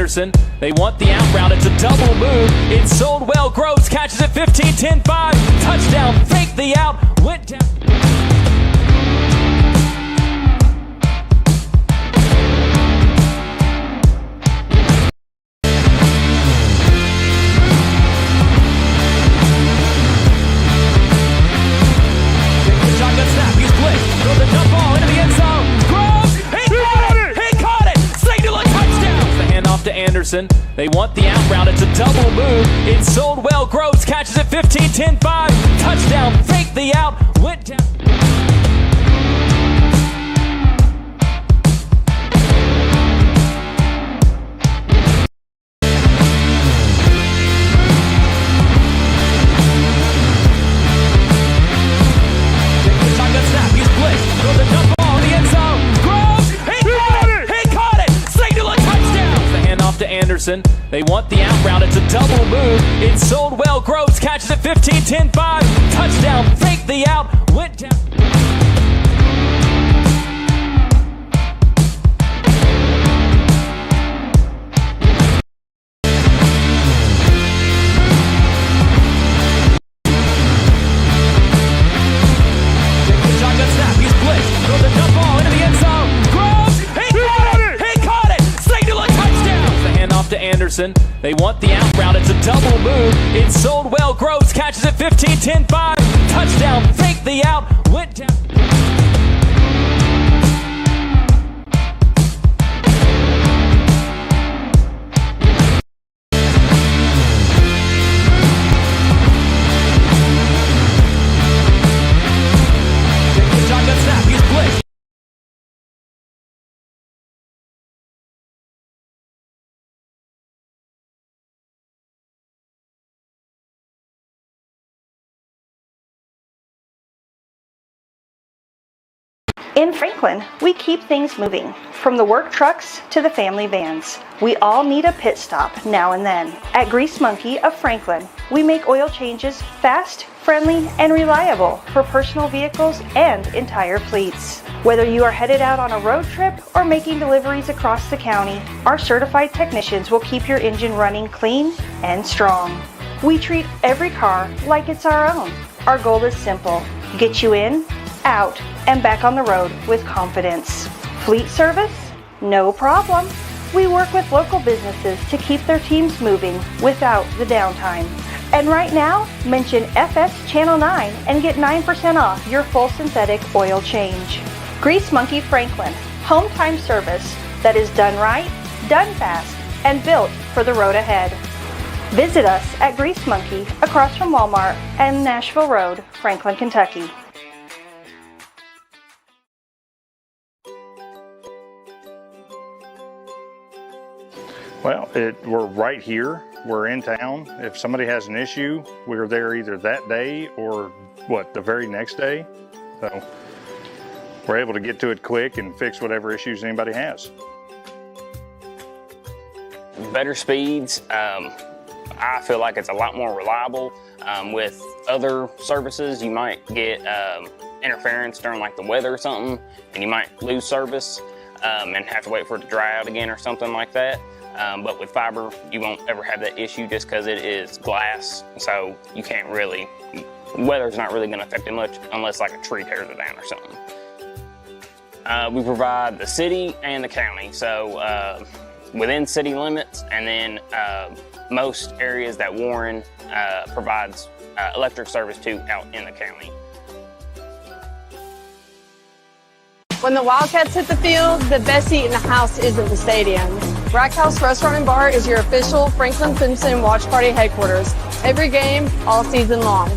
Anderson. They want the out route. It's a double move. It's sold well. Groves catches it 15-10-5. Touchdown. Fake the out. Went down. Anderson. They want the out route. It's a double move. It's sold well. Groves catches it 15-10-5. Touchdown. Fake the out. Went down. Shotgun snap. He's blitzed. Throws a dump ball in the end zone. Groves. He caught it. Signal a touchdown. The handoff to Anderson. They want the out route. It's a double move. It's sold well. Groves catches it 15-10-5. Touchdown. Fake the out. Went down. Shotgun snap. He's blitzed. Throws a dump ball into the end zone. Groves. He caught it. Signal a touchdown. The handoff to Anderson. They want the out route. It's a double move. It's sold well. Groves catches it 15-10-5. Touchdown. Fake the out. Went down. Shotgun snap. He's blitzed. In Franklin, we keep things moving. From the work trucks to the family vans, we all need a pit stop now and then. At Grease Monkey of Franklin, we make oil changes fast, friendly, and reliable for personal vehicles and entire fleets. Whether you are headed out on a road trip or making deliveries across the county, our certified technicians will keep your engine running clean and strong. We treat every car like it's our own. Our goal is simple: get you in, out, and back on the road with confidence. Fleet service? No problem. We work with local businesses to keep their teams moving without the downtime. And right now, mention FS Channel 9 and get 9% off your full synthetic oil change. Grease Monkey Franklin, home time service that is done right, done fast, and built for the road ahead. Visit us at Grease Monkey across from Walmart and Nashville Road, Franklin, Kentucky. Well, we're right here. We're in town. If somebody has an issue, we're there either that day or the very next day. So we're able to get to it quick and fix whatever issues anybody has. Better speeds. I feel like it's a lot more reliable. With other services, you might get interference during like the weather or something, and you might lose service and have to wait for it to dry out again or something like that. But with fiber, you won't ever have that issue just because it is glass, so you can't really, weather's not really going to affect it much unless like a tree tears it down or something. We provide the city and the county, so within city limits, and then most areas that Warren provides electric service to out in the county. When the Wildcats hit the field, the best seat in the house isn't the stadium. Rack House Restaurant and Bar is your official Franklin Simpson Watch Party headquarters. Every game, all season long.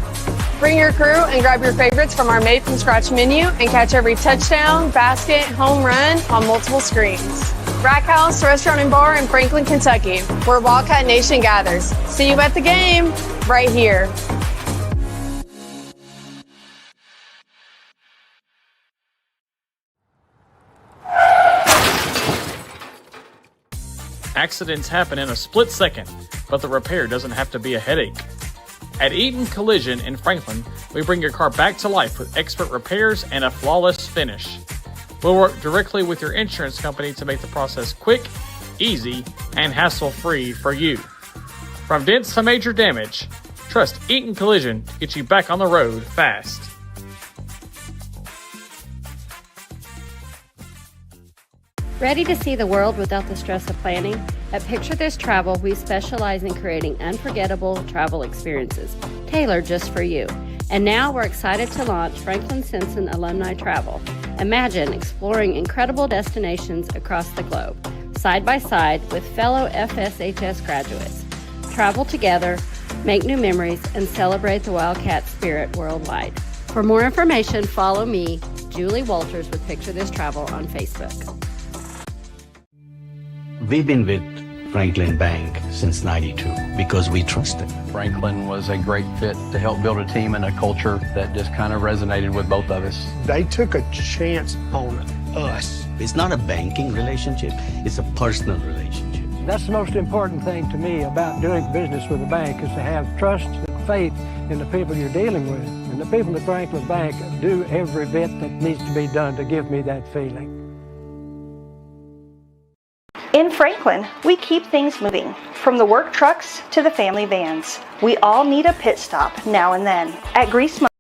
Bring your crew and grab your favorites from our made-from-scratch menu and catch every touchdown, basket, home run on multiple screens. Rack House Restaurant and Bar in Franklin, Kentucky, where Wildcat Nation gathers. See you at the game, right here. Accidents happen in a split second, but the repair doesn't have to be a headache. At Eaton Collision in Franklin, we bring your car back to life with expert repairs and a flawless finish. We'll work directly with your insurance company to make the process quick, easy, and hassle-free for you. From dents to major damage, trust Eaton Collision to get you back on the road fast. Ready to see the world without the stress of planning? At Picture This Travel, we specialize in creating unforgettable travel experiences, tailored just for you. And now we're excited to launch Franklin Simpson Alumni Travel. Imagine exploring incredible destinations across the globe, side by side with fellow FSHS graduates. Travel together, make new memories, and celebrate the Wildcat spirit worldwide. For more information, follow me, Julie Walters with Picture This Travel on Facebook. We've been with Franklin Bank since '92 because we trust it. Franklin was a great fit to help build a team and a culture that just kind of resonated with both of us. They took a chance on us. It's not a banking relationship, it's a personal relationship. That's the most important thing to me about doing business with a bank is to have trust and faith in the people you're dealing with. And the people at Franklin Bank do every bit that needs to be done to give me that feeling. In Franklin, we keep things moving. From the work trucks to the family vans, we all need a pit stop now and then. At Grease Monkey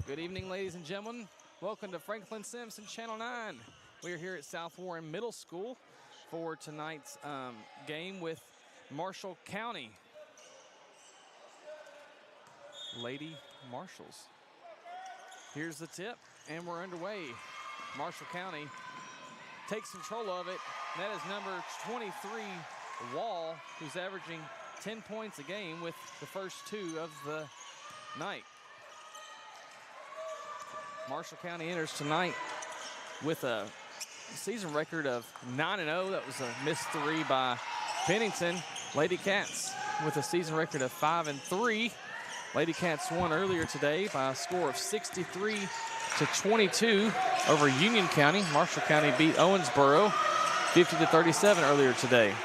Good evening, ladies and gentlemen. Welcome to Franklin Simpson Channel 9. We are here at South Warren Middle School for tonight's game with Marshall County. Lady Marshalls. Here's the tip, and we're underway. Marshall County takes control of it. That is number 23, Wall, who's averaging 10 points a game with the first 2 of the night. Marshall County enters tonight with a season record of 9-0. That was a missed 3 by Pennington. Lady Cats with a season record of 5-3. Lady Cats won earlier today by a score of 63-22 over Union County. Marshall County beat Owensboro 50-37 earlier today.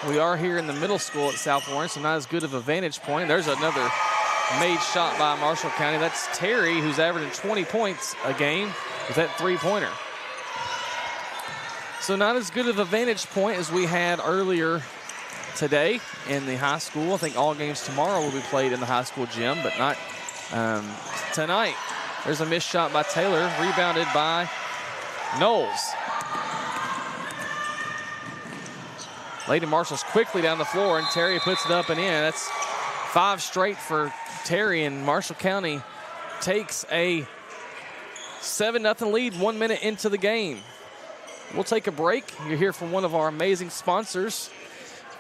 We are here in the middle school at South Warren, so not as good of a vantage point. There's another made shot by Marshall County. That's Terry, who's averaging 20 points a game with that three-pointer. So not as good of a vantage point as we had earlier today in the high school. I think all games tomorrow will be played in the high school gym, but not tonight. There's a missed shot by Taylor, rebounded by Knowles. Lady Marshalls quickly down the floor, and Terry puts it up and in. That's 5 straight for Terry, and Marshall County takes a 7-0 lead 1 minute into the game. We'll take a break. You'll hear from one of our amazing sponsors.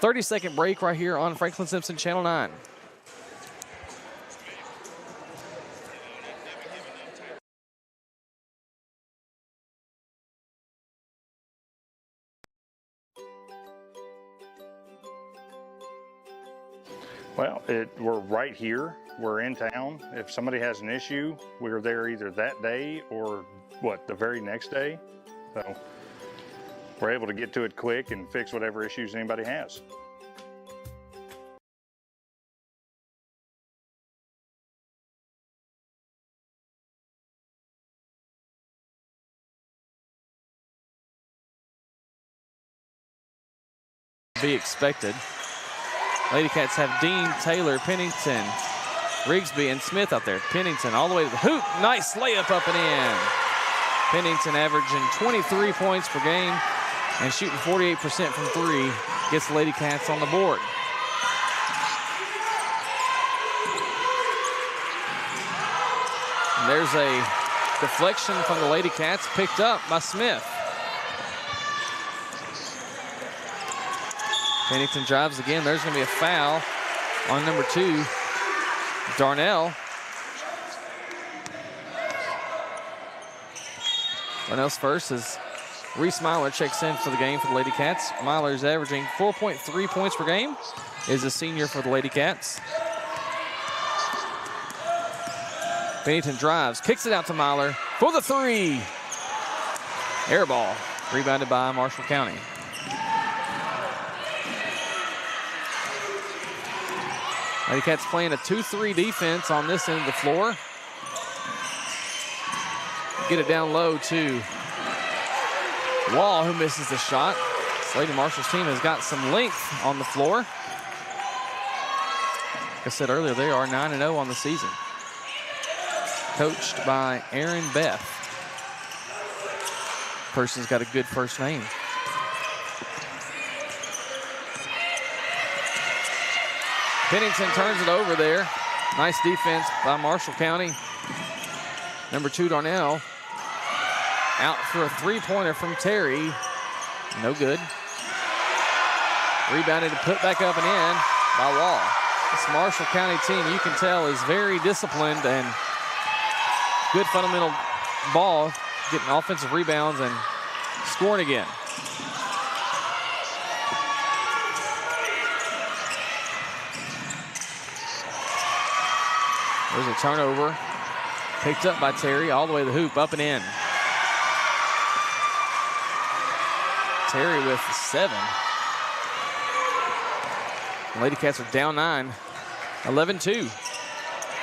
30-second break right here on Franklin Simpson Channel 9. Well, we're right here. We're in town. If somebody has an issue, we're there either that day or the very next day. So we're able to get to it quick and fix whatever issues anybody has. Be expected. Lady Cats have Dean, Taylor, Pennington, Rigsby, and Smith out there. Pennington all the way to the hoop. Nice layup up and in. Pennington averaging 23 points per game and shooting 48% from 3. Gets the Lady Cats on the board. And there's a deflection from the Lady Cats picked up by Smith. Pennington drives again. There's going to be a foul on number 2, Darnell. Darnell's first as Reese Myler checks in for the game for the Lady Cats. Myler's averaging 4.3 points per game, is a senior for the Lady Cats. Pennington drives, kicks it out to Myler for the 3. Air ball, rebounded by Marshall County. Lady Cats playing a 2-3 defense on this end of the floor. Get it down low to Wall, who misses the shot. Lady Marshall's team has got some length on the floor. Like I said earlier, they are 9-0 on the season. Coached by Aaron Beth. Person's got a good first name. Pennington turns it over there. Nice defense by Marshall County. Number 2, Darnell. Out for a 3-pointer from Terry. No good. Rebounded and put back up and in by Wall. This Marshall County team, you can tell, is very disciplined and good fundamental ball, getting offensive rebounds and scoring again. There's a turnover. Picked up by Terry all the way to the hoop, up and in. Terry with 7. Lady Cats are down 9, 11-2.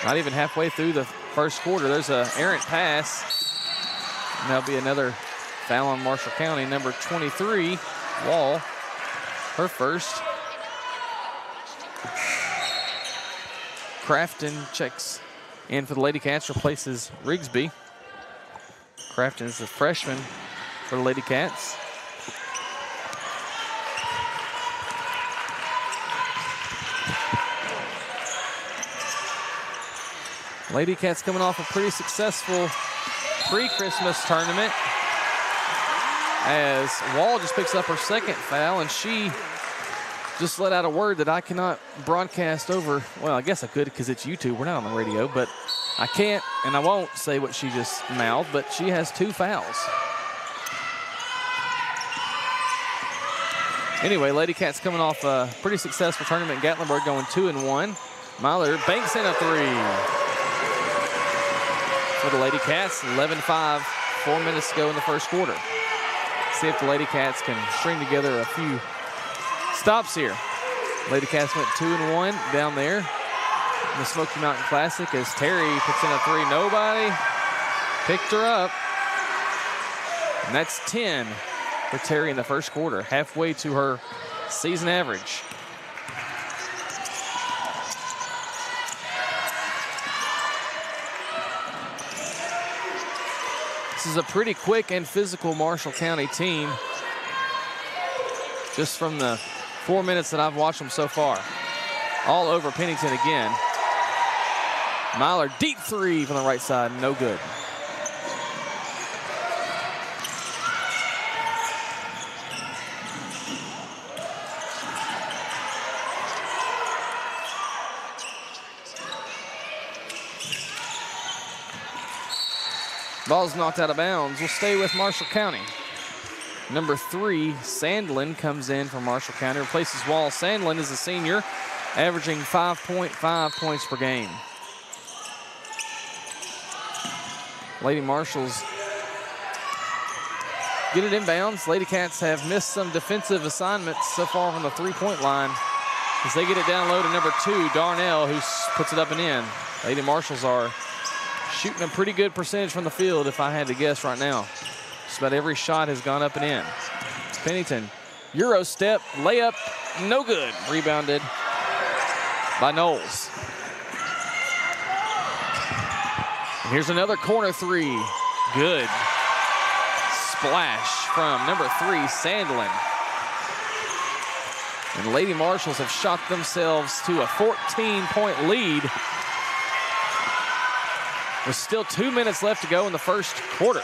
Not even halfway through the first quarter. There's an errant pass. And there'll be another foul on Marshall County. Number 23, Wall, her first. Crafton checks in for the Lady Cats, replaces Rigsby. Crafton is the freshman for the Lady Cats. Lady Cats coming off a pretty successful pre-Christmas tournament as Wall just picks up her second foul, and she just let out a word that I cannot broadcast over. Well, I guess I could because it's YouTube. We're not on the radio, but I can't and I won't say what she just mouthed, but she has 2 fouls. Anyway, Lady Cats coming off a pretty successful tournament. Gatlinburg going 2-1. Myler banks in a 3. For the Lady Cats, 11-5, 4 minutes to go in the first quarter. See if the Lady Cats can string together a few stops here. Lady Cats went 2-1 down there in the Smoky Mountain Classic as Terry puts in a 3. Nobody picked her up. And that's 10 for Terry in the first quarter, halfway to her season average. This is a pretty quick and physical Marshall County team. Just from the 4 minutes that I've watched them so far. All over Pennington again. Myler, deep 3 from the right side, no good. Ball's knocked out of bounds. We'll stay with Marshall County. Number 3, Sandlin, comes in for Marshall County, replaces Wall. Sandlin is a senior, averaging 5.5 points per game. Lady Marshalls get it inbounds. Lady Cats have missed some defensive assignments so far from the 3-point line as they get it down low to number 2, Darnell, who puts it up and in. Lady Marshalls are shooting a pretty good percentage from the field, if I had to guess right now. Just about every shot has gone up and in. Pennington, Euro step, layup, no good. Rebounded by Knowles. And here's another corner 3. Good. Splash from number 3, Sandlin. And Lady Marshalls have shot themselves to a 14-point lead. With still 2 minutes left to go in the first quarter.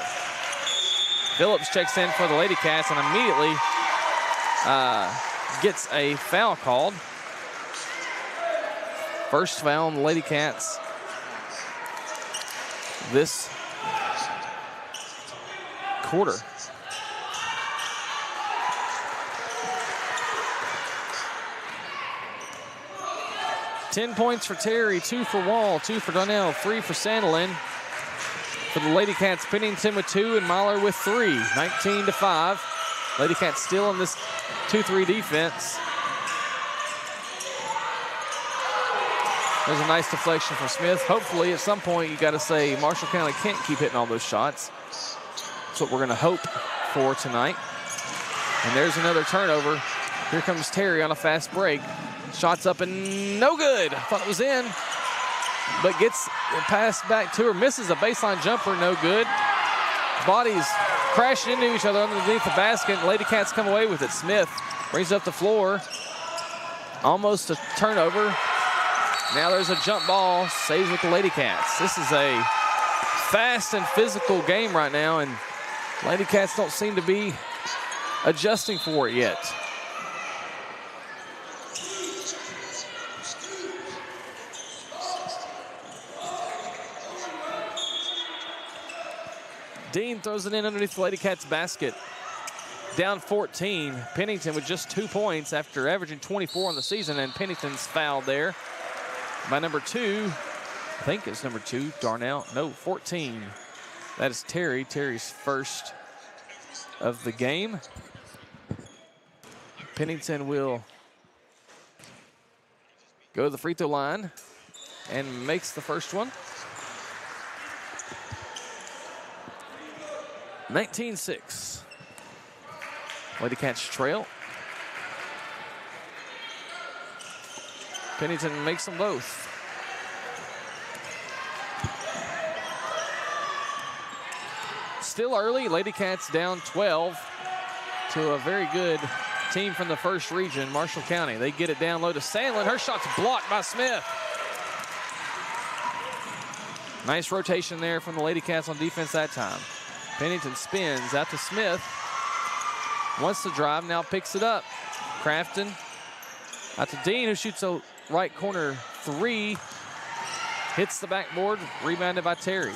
Phillips checks in for the Lady Cats and immediately gets a foul called. First foul on the Lady Cats this quarter. Ten points for Terry, 2 for Wall, 2 for Donnell, 3 for Sandlin. For the Lady Cats, Pennington with 2 and Myler with 3. 19-5. Lady Cats still in this 2-3 defense. There's a nice deflection from Smith. Hopefully, at some point, you got to say Marshall County can't keep hitting all those shots. That's what we're going to hope for tonight. And there's another turnover. Here comes Terry on a fast break. Shots up and no good. I thought it was in, but gets passed back to her. Misses a baseline jumper, no good. Bodies crashing into each other underneath the basket. Lady Cats come away with it. Smith brings up the floor. Almost a turnover. Now there's a jump ball. Saves with the Lady Cats. This is a fast and physical game right now, and Lady Cats don't seem to be adjusting for it yet. Dean throws it in underneath the Lady Cats basket. Down 14. Pennington with just 2 points after averaging 24 on the season, and Pennington's fouled there by number 2. I think it's number 2, Darnell. No, 14. That is Terry. Terry's first of the game. Pennington will go to the free throw line and makes the first one. 19-6. Lady Cats trail. Pennington makes them both. still early. Lady Cats down 12 to a very good team from the first region, Marshall County. They get it down low to Sandlin. Her shot's blocked by Smith. Nice rotation there from the Lady Cats on defense that time. Pennington spins out to Smith. Wants to drive, now picks it up. Crafton out to Dean, who shoots a right corner three. Hits the backboard, rebounded by Terry.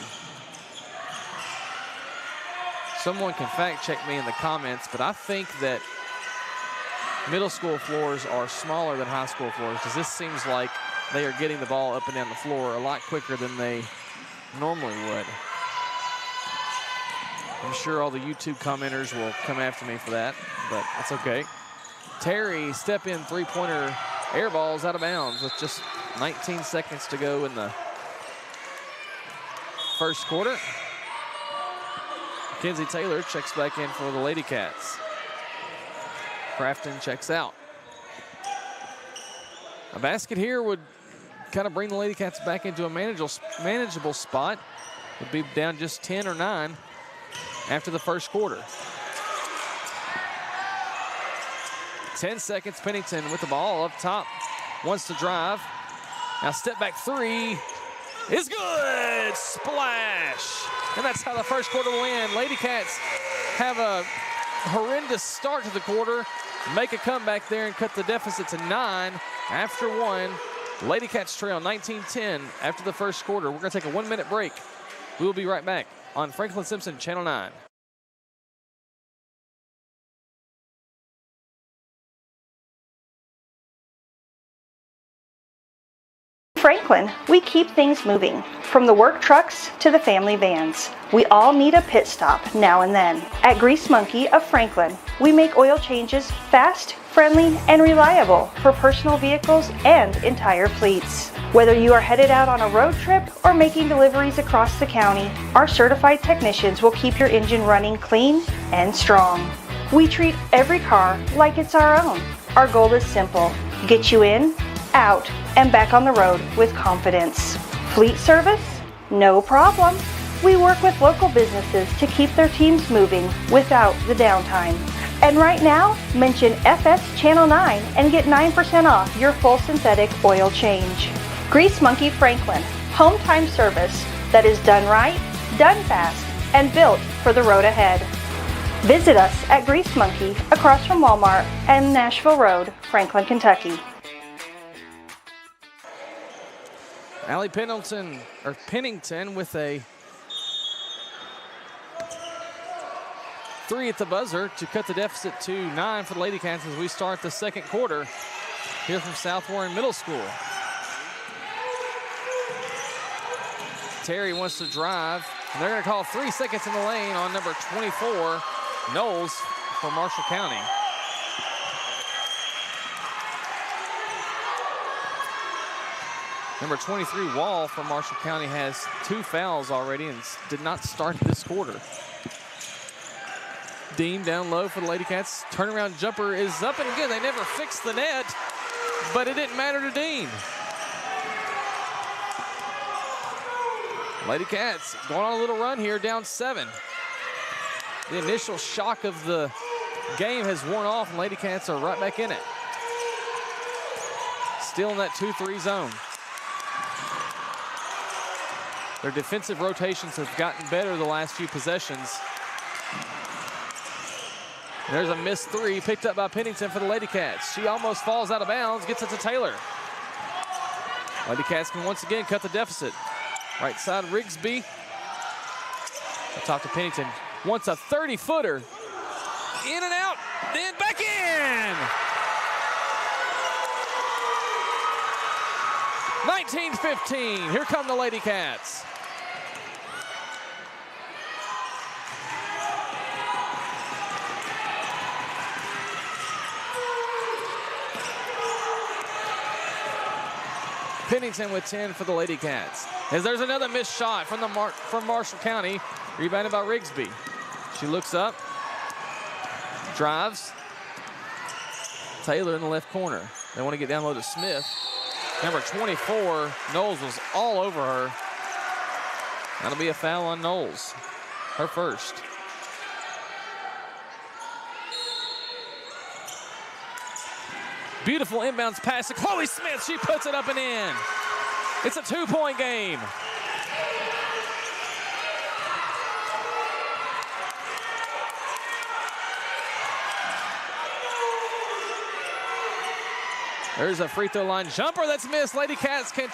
Someone can fact check me in the comments, but I think that middle school floors are smaller than high school floors, because this seems like they are getting the ball up and down the floor a lot quicker than they normally would. I'm sure all the YouTube commenters will come after me for that, but that's okay. Terry, step in three-pointer air balls out of bounds with just 19 seconds to go in the first quarter. Mackenzie Taylor checks back in for the Lady Cats. Crafton checks out. A basket here would kind of bring the Lady Cats back into a manageable spot. Would be down just 10 or 9 after the first quarter. 10 seconds, Pennington with the ball up top. Wants to drive. Now step back three is good. Splash. And that's how the first quarter will end. Lady Cats have a horrendous start to the quarter. Make a comeback there and cut the deficit to 9 after 1. Lady Cats trail 19-10 after the first quarter. We're going to take a 1-minute break. We will be right back on Franklin Simpson Channel 9. Franklin, we keep things moving. From the work trucks to the family vans, we all need a pit stop now and then. At Grease Monkey of Franklin, we make oil changes fast, friendly, and reliable for personal vehicles and entire fleets. Whether you are headed out on a road trip or making deliveries across the county, our certified technicians will keep your engine running clean and strong. We treat every car like it's our own. Our goal is simple: get you in, out, and back on the road with confidence. Fleet service? No problem. We work with local businesses to keep their teams moving without the downtime. And right now, mention FS Channel 9 and get 9% off your full synthetic oil change. Grease Monkey Franklin, home time service that is done right, done fast, and built for the road ahead. Visit us at Grease Monkey across from Walmart and Nashville Road, Franklin, Kentucky. Allie Pennington with a three at the buzzer to cut the deficit to 9 for the Lady Cats as we start the second quarter here from South Warren Middle School. Terry wants to drive, and they're going to call 3 seconds in the lane on number 24, Knowles, for Marshall County. Number 23, Wall, from Marshall County, has 2 fouls already and did not start this quarter. Dean down low for the Lady Cats. Turnaround jumper is up and good. They never fixed the net, but it didn't matter to Dean. Lady Cats going on a little run here, down 7. The initial shock of the game has worn off, and Lady Cats are right back in it. Still in that 2-3 zone. Their defensive rotations have gotten better the last few possessions. There's a missed 3 picked up by Pennington for the Lady Cats. She almost falls out of bounds, gets it to Taylor. Lady Cats can once again cut the deficit. Right side, Rigsby. Top to Pennington. Wants a 30-footer. In and out, then back in! 19-15, here come the Lady Cats. Pennington with 10 for the Lady Cats. As there's another missed shot from Marshall County, rebounded by Rigsby. She looks up, drives. Taylor in the left corner. They want to get down low to Smith. Number 24, Knowles, was all over her. That'll be a foul on Knowles, her first. Beautiful inbounds pass to Chloe Smith. She puts it up and in. It's a 2-point game. There's a free throw line jumper that's missed. Lady Cats can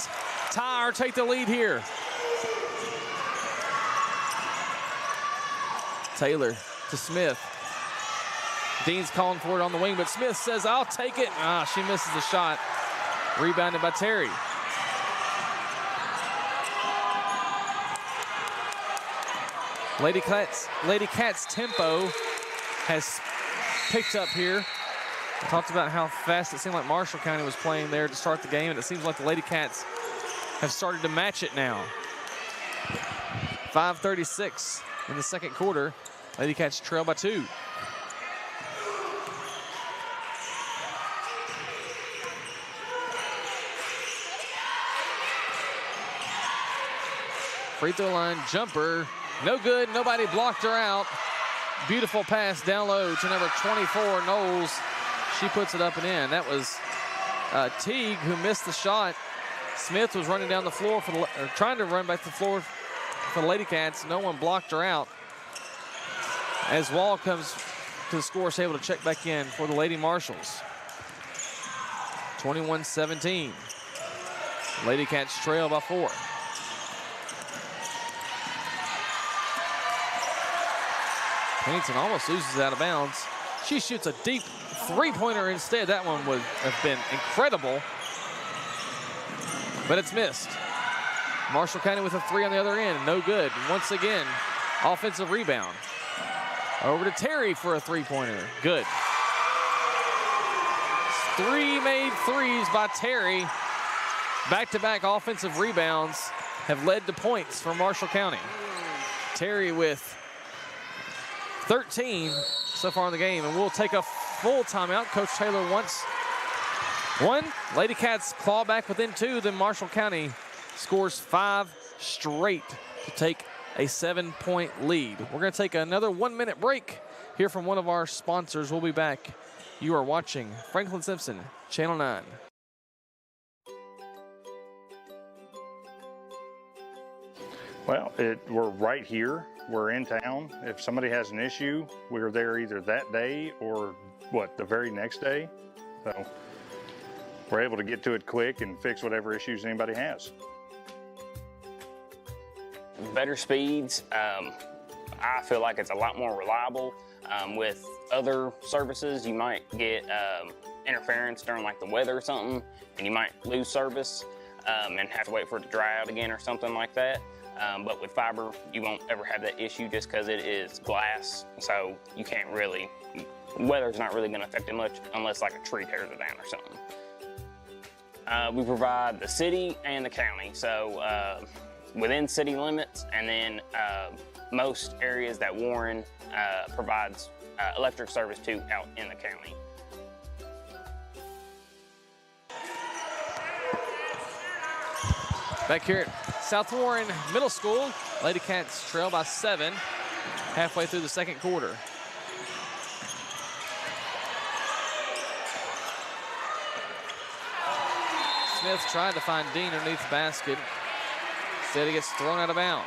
tie or take the lead here. Taylor to Smith. Dean's calling for it on the wing, but Smith says, I'll take it. She misses the shot. Rebounded by Terry. Lady Cats tempo has picked up here. I talked about how fast it seemed like Marshall County was playing there to start the game, and it seems like the Lady Cats have started to match it now. 5:36 in the second quarter. Lady Cats trail by 2. Free throw line jumper, no good, nobody blocked her out. Beautiful pass down low to number 24, Knowles. She puts it up and in. That was Teague who missed the shot. Smith was running down the floor trying to run back to the floor for the Lady Cats. No one blocked her out. As Wall comes to the score, is able to check back in for the Lady Marshals. 21-17. Lady Cats trail by 4. Pennington almost loses it out of bounds. She shoots a deep three-pointer instead. That one would have been incredible, but it's missed. Marshall County with a 3 on the other end, no good. Once again, offensive rebound. Over to Terry for a three-pointer, good. 3 made threes by Terry. Back-to-back offensive rebounds have led to points for Marshall County. Terry with 13 so far in the game, and we'll take a full timeout. Coach Taylor wants one. Lady Cats claw back within 2, then Marshall County scores 5 straight to take a 7-point lead. We're going to take another 1-minute break here from one of our sponsors. We'll be back. You are watching Franklin Simpson, Channel 9. Well, we're right here. We're in town. If somebody has an issue, we're there either that day or the very next day. So we're able to get to it quick and fix whatever issues anybody has. Better speeds. I feel like it's a lot more reliable. With other services, you might get interference during like the weather or something, and you might lose service and have to wait for it to dry out again or something like that. But with fiber, you won't ever have that issue just because it is glass. So you can't really, weather's not really going to affect it much unless like a tree tears it down or something. We provide the city and the county. So within city limits, and then most areas that Warren provides electric service to out in the county. Back here at South Warren Middle School, Lady Cats trail by 7 halfway through the second quarter. Smith tried to find Dean underneath the basket. Instead, he gets thrown out of bounds.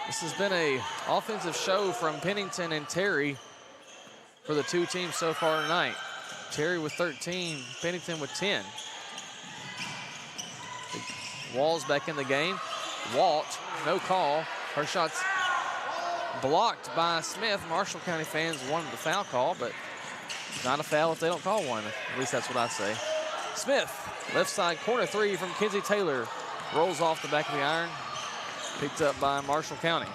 This has been an offensive show from Pennington and Terry for the two teams so far tonight. Terry with 13, Pennington with 10. Wall's back in the game. Walt, no call. Her shot's blocked by Smith. Marshall County fans wanted the foul call, but not a foul if they don't call one. At least that's what I say. Smith, left side corner 3 from Kenzie Taylor. Rolls off the back of the iron. Picked up by Marshall County.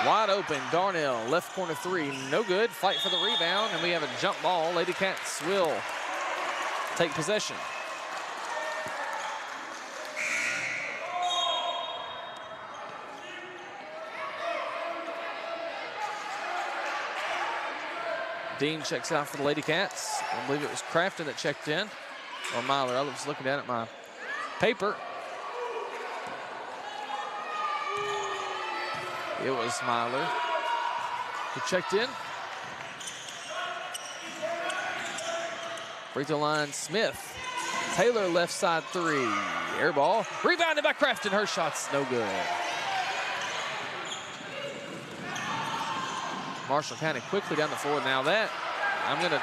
Wide open, Darnell, left corner 3, no good. Fight for the rebound, and we have a jump ball. Lady Cats will take possession. Dean checks out for the Lady Cats. I believe it was Crafton that checked in, or Myler. I was looking at it. My paper. It was Myler who checked in. Free throw line, Smith. Taylor left side three. Air ball. Rebounded by Crafton. Her shot's no good. Marshall County quickly down the floor. Now that, I'm going to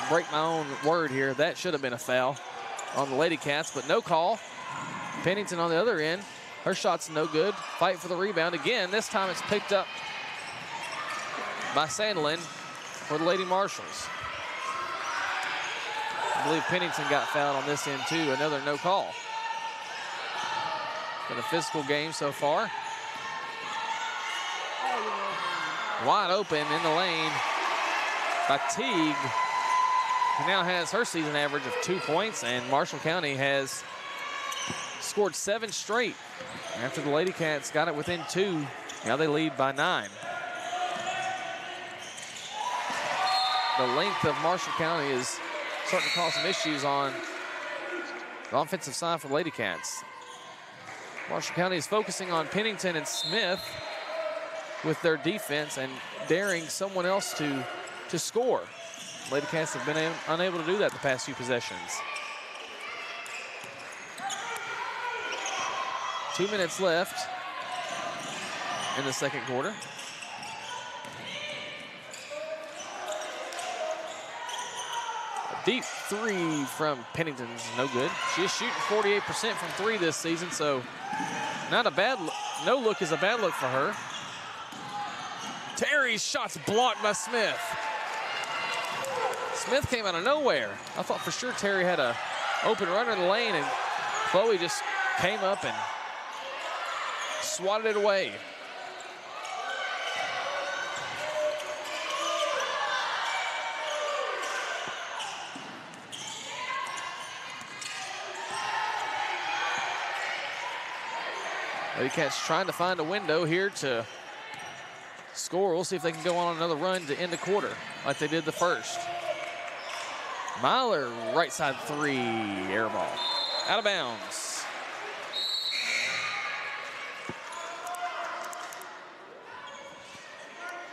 break my own word here. That should have been a foul on the Lady Cats, but no call. Pennington on the other end. Her shot's no good. Fight for the rebound again. This time it's picked up by Sandlin for the Lady Marshals. I believe Pennington got fouled on this end too. Another no call. Been a physical game so far. Wide open in the lane by Teague, who now has her season average of 2 points, and Marshall County has scored 7 straight. After the Lady Cats got it within 2, now they lead by 9. The length of Marshall County is starting to cause some issues on the offensive side for Lady Cats. Marshall County is focusing on Pennington and Smith with their defense and daring someone else to score. Lady Cats have been unable to do that the past few possessions. 2 minutes left in the second quarter. A deep three from Pennington's no good. She is shooting 48% from three this season, so not a bad look. No look is a bad look for her. Terry's shot's blocked by Smith. Smith came out of nowhere. I thought for sure Terry had a open runner in the lane, and Chloe just came up and swatted it away. Lady Cats trying to find a window here to score. We'll see if they can go on another run to end the quarter like they did the first. Myler, right side three, air ball. Out of bounds.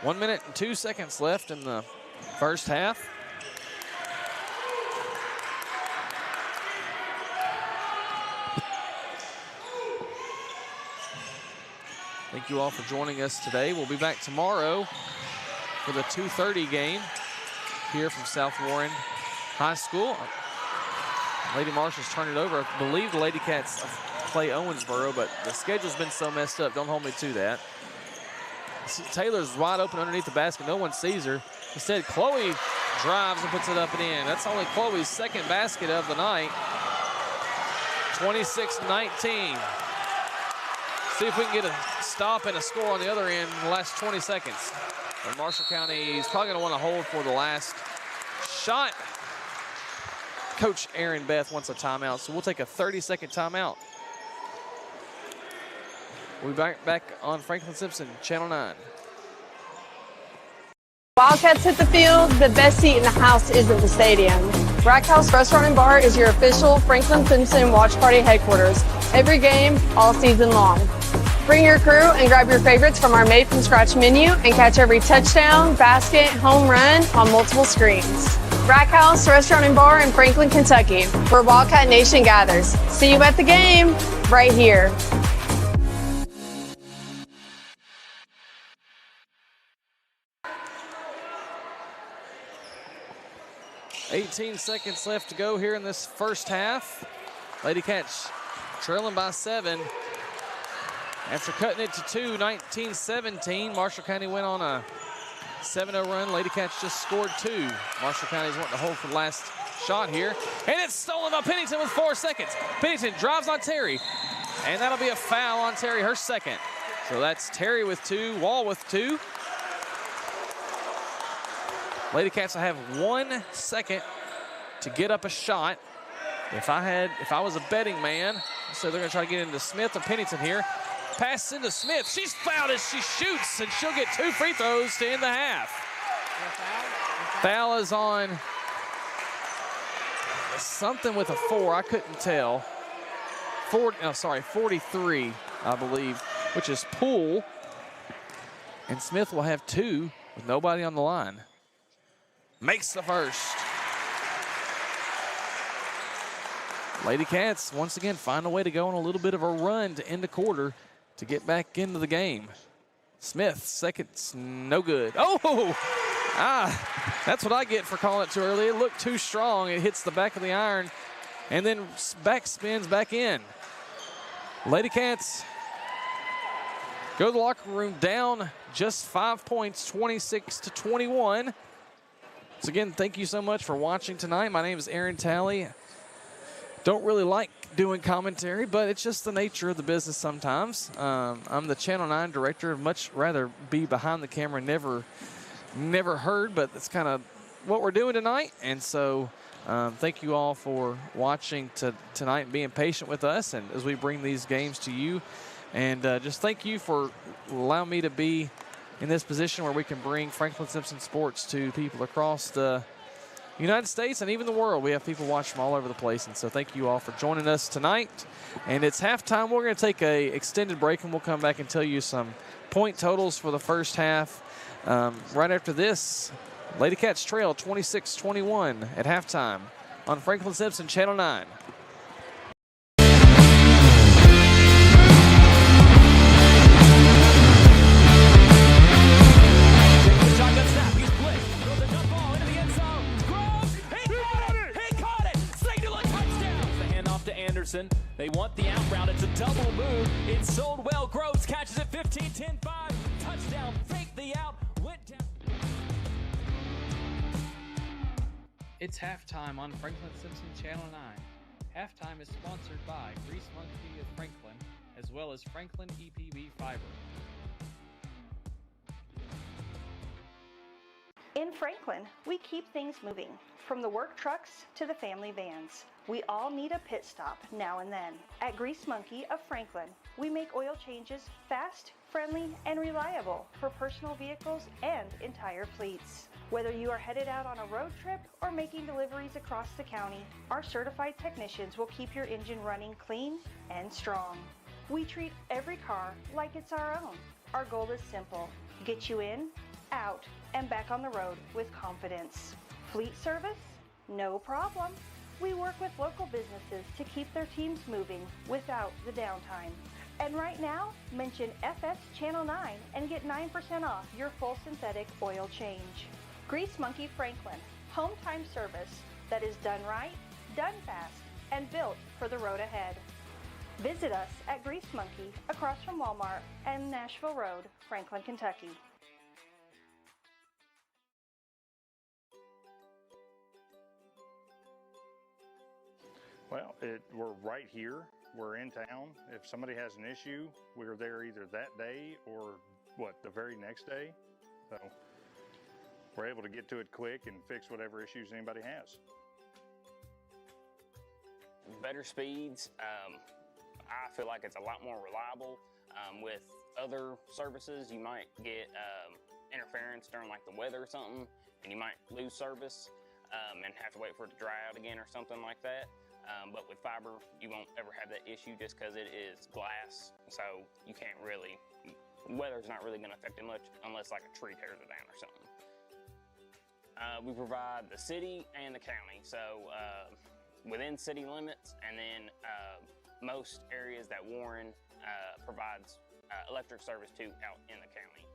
One minute and 2 seconds left in the first half. Thank you all for joining us today. We'll be back tomorrow for the 2:30 game here from South Warren High School. Lady Marshals turn it over. I believe the Lady Cats play Owensboro, but the schedule's been so messed up. Don't hold me to that. Taylor's wide open underneath the basket. No one sees her. Instead, Chloe drives and puts it up and in. That's only Chloe's second basket of the night. 26-19. See if we can get a stop and a score on the other end in the last 20 seconds. And Marshall County is probably going to want to hold for the last shot. Coach Aaron Beth wants a timeout, so we'll take a 30-second timeout. We'll be back on Franklin Simpson, Channel 9. Wildcats hit the field, the best seat in the house isn't the stadium. Rack House Restaurant and Bar is your official Franklin Simpson watch party headquarters. Every game, all season long. Bring your crew and grab your favorites from our made-from-scratch menu and catch every touchdown, basket, home run on multiple screens. Rack House Restaurant and Bar in Franklin, Kentucky, where Wildcat Nation gathers. See you at the game, right here. $18 seconds left to go here in this first half. Lady Cats trailing by 7. After cutting it to 2, 19-17, Marshall County went on a 7-0 run. Lady Cats just scored 2. Marshall County's wanting to hold for the last shot here. And it's stolen by Pennington with 4 seconds. Pennington drives on Terry. And that'll be a foul on Terry, her second. So that's Terry with 2, Wall with 2. Lady Cats will have 1 second to get up a shot. If I was a betting man, so they're gonna try to get into Smith or Pennington here. Pass into Smith. She's fouled as she shoots, and she'll get 2 free throws to end the half. Foul is on something with a 4. I couldn't tell. 43, I believe, which is Poole. And Smith will have 2 with nobody on the line. Makes the first. Lady Cats, once again, find a way to go on a little bit of a run to end the quarter to get back into the game. Smith, second's no good. Oh! That's what I get for calling it too early. It looked too strong. It hits the back of the iron and then back spins back in. Lady Cats go to the locker room down just 5 points, 26-21. So again, thank you so much for watching tonight. My name is Aaron Talley. Don't really like doing commentary, but it's just the nature of the business sometimes. I'm the Channel 9 director. Much rather be behind the camera, never heard, but that's kind of what we're doing tonight. And so thank you all for watching tonight and being patient with us and as we bring these games to you. And just thank you for allowing me to be in this position where we can bring Franklin Simpson sports to people across the United States and even the world. We have people watching from all over the place. And so thank you all for joining us tonight. And it's halftime. We're going to take a extended break, and we'll come back and tell you some point totals for the first half. Right after this, Lady Cats trail 26-21 at halftime on Franklin Simpson Channel 9. Shotgun snap, he's blitzed. Throws a jump ball into the end zone. Groves, he caught it! Signal a touchdown! The handoff to Anderson. They want the out route. It's a double move. It's sold well. Groves catches it 15, 10, 5. Touchdown. Fake the out. Went down. It's halftime on Franklin Simpson Channel 9. Halftime is sponsored by Grease Monkey of Franklin, as well as Franklin EPB Fiber. In Franklin, we keep things moving. From the work trucks to the family vans, we all need a pit stop now and then. At Grease Monkey of Franklin, we make oil changes fast, friendly, and reliable for personal vehicles and entire fleets. Whether you are headed out on a road trip or making deliveries across the county, our certified technicians will keep your engine running clean and strong. We treat every car like it's our own. Our goal is simple: get you in, out, and back on the road with confidence. Fleet service? No problem. We work with local businesses to keep their teams moving without the downtime. And right now, mention FS Channel 9 and get 9% off your full synthetic oil change. Grease Monkey Franklin, home time service that is done right, done fast, and built for the road ahead. Visit us at Grease Monkey across from Walmart and Nashville Road, Franklin, Kentucky. Well, we're right here. We're in town. If somebody has an issue, we're there either that day or the very next day. So we're able to get to it quick and fix whatever issues anybody has. Better speeds. I feel like it's a lot more reliable. With other services, you might get interference during like the weather or something, and you might lose service and have to wait for it to dry out again or something like that. But with fiber, you won't ever have that issue just because it is glass. So you can't really, weather's not really going to affect it much unless like a tree tears it down or something. We provide the city and the county. So within city limits, and then most areas that Warren provides electric service to out in the county.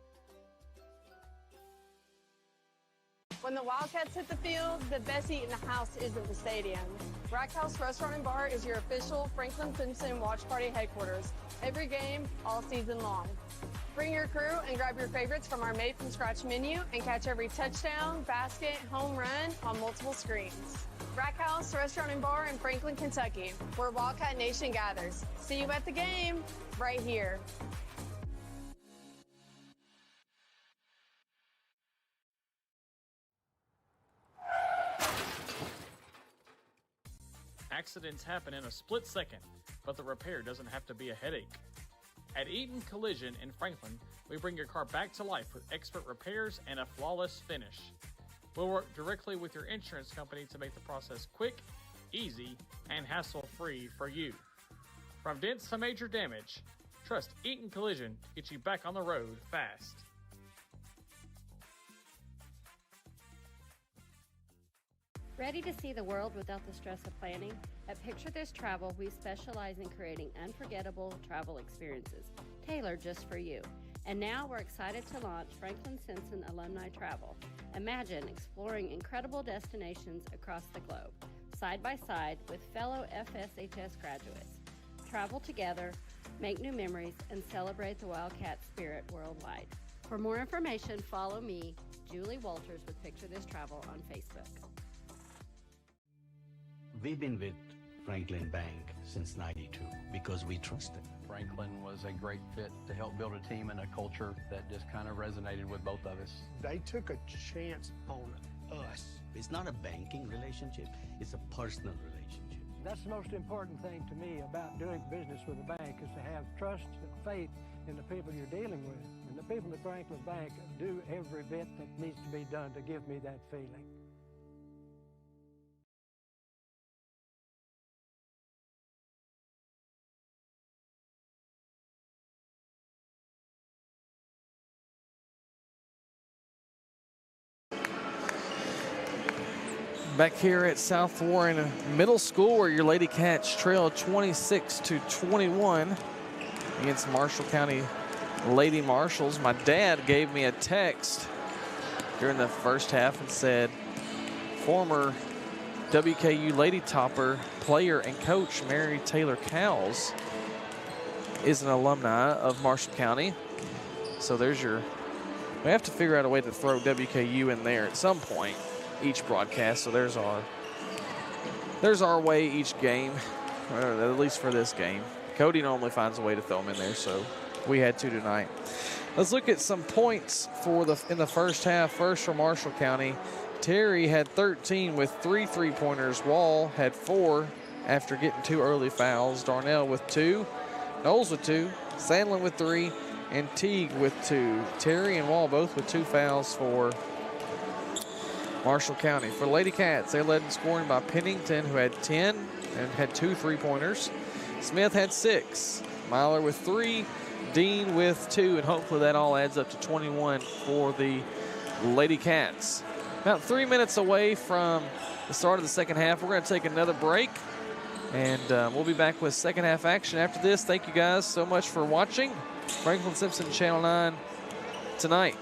When the Wildcats hit the field, the best seat in the house isn't the stadium. Rack House Restaurant and Bar is your official Franklin Simpson Watch Party headquarters. Every game, all season long. Bring your crew and grab your favorites from our made-from-scratch menu and catch every touchdown, basket, home run on multiple screens. Rack House Restaurant and Bar in Franklin, Kentucky, where Wildcat Nation gathers. See you at the game, right here. Accidents happen in a split second, but the repair doesn't have to be a headache. At Eaton Collision in Franklin, we bring your car back to life with expert repairs and a flawless finish. We'll work directly with your insurance company to make the process quick, easy, and hassle-free for you. From dents to major damage, trust Eaton Collision to get you back on the road fast. Ready to see the world without the stress of planning? At Picture This Travel, we specialize in creating unforgettable travel experiences, tailored just for you. And now we're excited to launch Franklin Simpson Alumni Travel. Imagine exploring incredible destinations across the globe, side by side with fellow FSHS graduates. Travel together, make new memories, and celebrate the Wildcat spirit worldwide. For more information, follow me, Julie Walters with Picture This Travel on Facebook. We've been with Franklin Bank since '92 because we trust them. Franklin was a great fit to help build a team and a culture that just kind of resonated with both of us. They took a chance on us. It's not a banking relationship, it's a personal relationship. That's the most important thing to me about doing business with a bank is to have trust and faith in the people you're dealing with. And the people at Franklin Bank do every bit that needs to be done to give me that feeling. Back here at South Warren Middle School, where your Lady Cats trail 26-21 against Marshall County Lady Marshals. My dad gave me a text during the first half and said former WKU Lady Topper player and coach Mary Taylor Cowles is an alumni of Marshall County. So there's your, we have to figure out a way to throw WKU in there at some point each broadcast. So there's our way each game, or at least for this game. Cody normally finds a way to throw them in there, so we had to tonight. Let's look at some points for in the first half. First for Marshall County, Terry had 13 with 3 3-pointers. Wall had 4 after getting 2 early fouls. Darnell with 2, Knowles with 2, Sandlin with 3, and Teague with 2. Terry and Wall both with 2 fouls for Marshall County. For Lady Cats, they led in scoring by Pennington, who had 10 and had 2 3-pointers. Smith had 6, Myler with 3, Dean with 2, and hopefully that all adds up to 21 for the Lady Cats. About 3 minutes away from the start of the second half. We're going to take another break, and we'll be back with second half action after this. Thank you guys so much for watching Franklin Simpson Channel 9 tonight.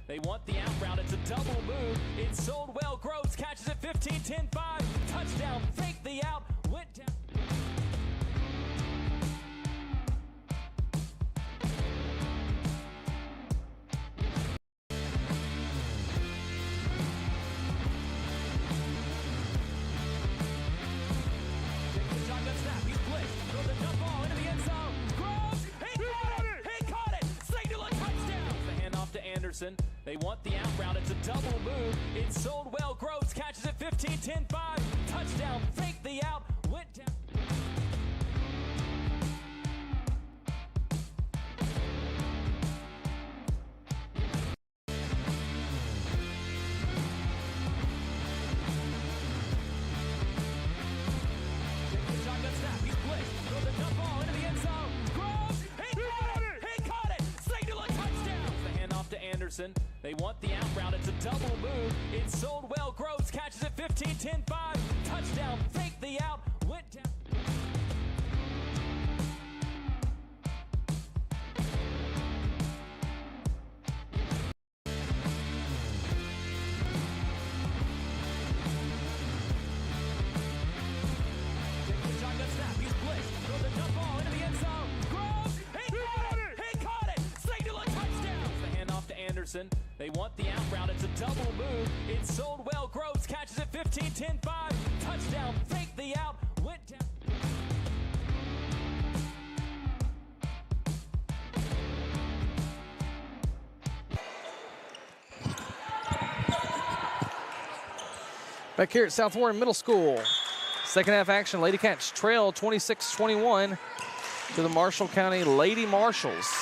They want the out route. It's a double move. It's sold well. Groves catches it 15-10-5. Touchdown. Fake the out. Went down. Shotgun snap. He's blitzed. Throws a dump ball into the end zone. Groves. He caught it. Signal a touchdown. The handoff to Anderson. They want the out route. It's a double move. It's sold well. Groves catches it 15-10-5. Touchdown. Fake the out. Went down. Shotgun snap. He's blitzed. Throws a dump ball into the end zone. Groves. He caught it. Signal a touchdown. The handoff to Anderson. They want the out route. It's a double move. It's sold well. Groves catches it 15-10-5. 15, 10, 5. Touchdown, fake the out, went down. Shotgun snap, he's blitzed. Throws a dump ball into the end zone. Groves, he caught it! Singular touchdown! The handoff to Anderson. They want the out route. It's a double move. It's sold well. Groves catches it 15, 10, 5. Touchdown, fake the out, went down. Back here at South Warren Middle School. Second half action, Lady Cats trail 26-21 to the Marshall County Lady Marshals.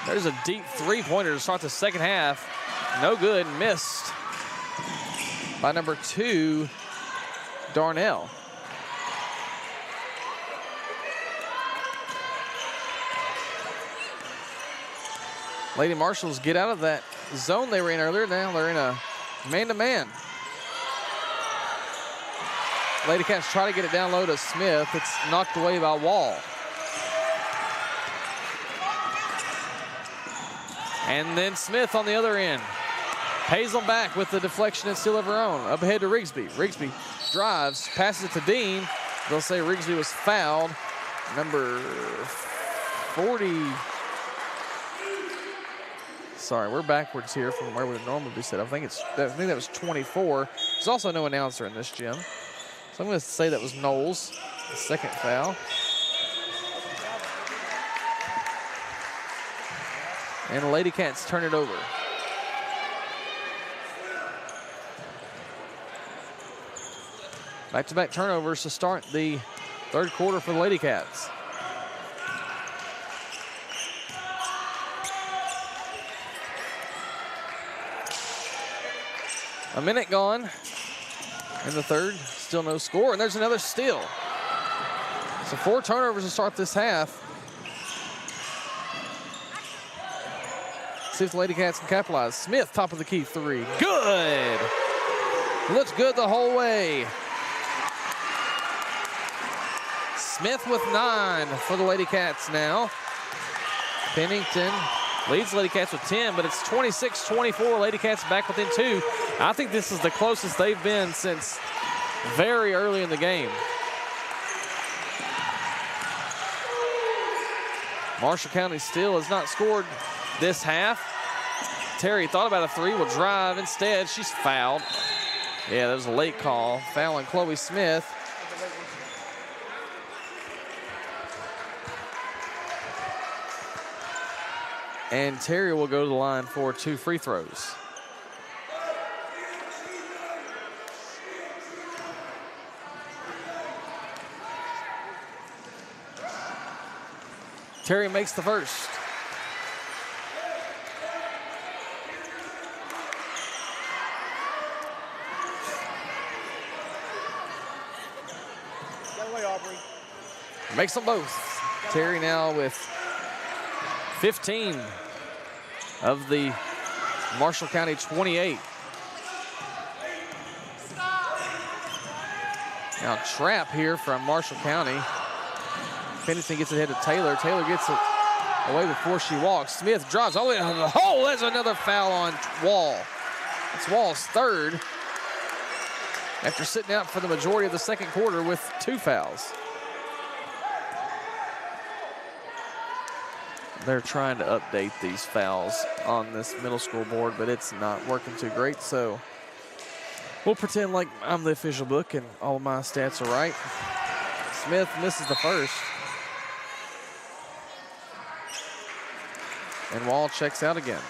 There's a deep three-pointer to start the second half. No good, missed by number 2, Darnell. Lady Marshals get out of that zone they were in earlier. Now they're in a man-to-man. Lady Cats try to get it down low to Smith. It's knocked away by Wall. And then Smith on the other end. Pays them back with the deflection and steal of her own. Up ahead to Rigsby. Rigsby drives, passes it to Dean. They'll say Rigsby was fouled. Number 40. Sorry, we're backwards here from where we would normally be set. I think that was 24. There's also no announcer in this gym. So I'm going to say that was Knowles, the second foul. And the Lady Cats turn it over. Back-to-back turnovers to start the third quarter for the Lady Cats. A minute gone in the third, still no score, and there's another steal. So 4 turnovers to start this half. See if the Lady Cats can capitalize. Smith, top of the key, 3. Good! Looks good the whole way. Smith with 9 for the Lady Cats now. Pennington leads Lady Cats with 10, but it's 26-24. Lady Cats back within 2. I think this is the closest they've been since very early in the game. Marshall County still has not scored this half. Terry thought about a 3, will drive. Instead, she's fouled. Yeah, that was a late call. Fouling Chloe Smith. And Terry will go to the line for 2 free throws. Terry makes the first. Makes them both. Terry now with 15 of the Marshall County 28. Now trap here from Marshall County. Pennington gets ahead to Taylor. Taylor gets it away before she walks. Smith drives all the way into the hole. There's another foul on Wall. It's Wall's third after sitting out for the majority of the second quarter with 2 fouls. They're trying to update these fouls on this middle school board, but it's not working too great, so we'll pretend like I'm the official book and all of my stats are right. Smith misses the first. And Wall checks out again.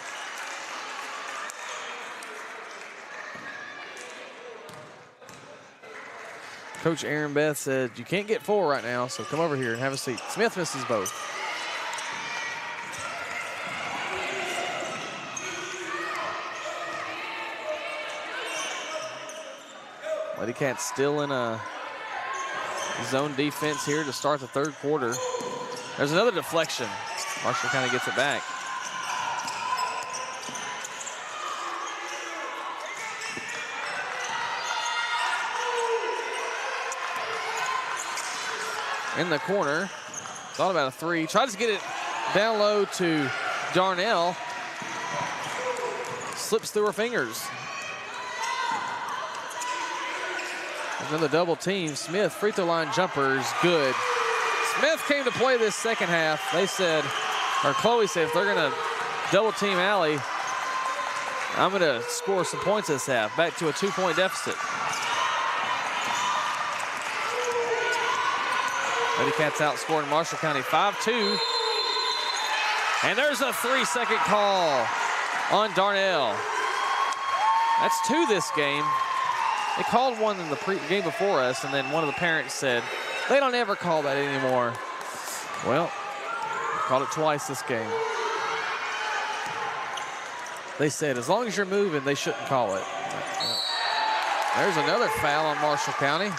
Coach Aaron Beth said, you can't get 4 right now, so come over here and have a seat. Smith misses both. Lady Cats still in a zone defense here to start the third quarter. There's another deflection. Marshall County gets it back. in the corner. Thought about a three. Tries to get it down low to Darnell. Slips through her fingers. Another double team. Smith, free throw line jumpers, good. Smith came to play this second half. They said, or Chloe said, if they're gonna double team Allie, I'm gonna score some points this half. Back to a 2-point deficit. Lady Cats outscoring Marshall County 5-2. And there's a 3-second call on Darnell. That's 2 this game. They called one in the game before us, and then one of the parents said, they don't ever call that anymore. Well, they called it twice this game. They said, as long as you're moving, they shouldn't call it. There's another foul on Marshall County.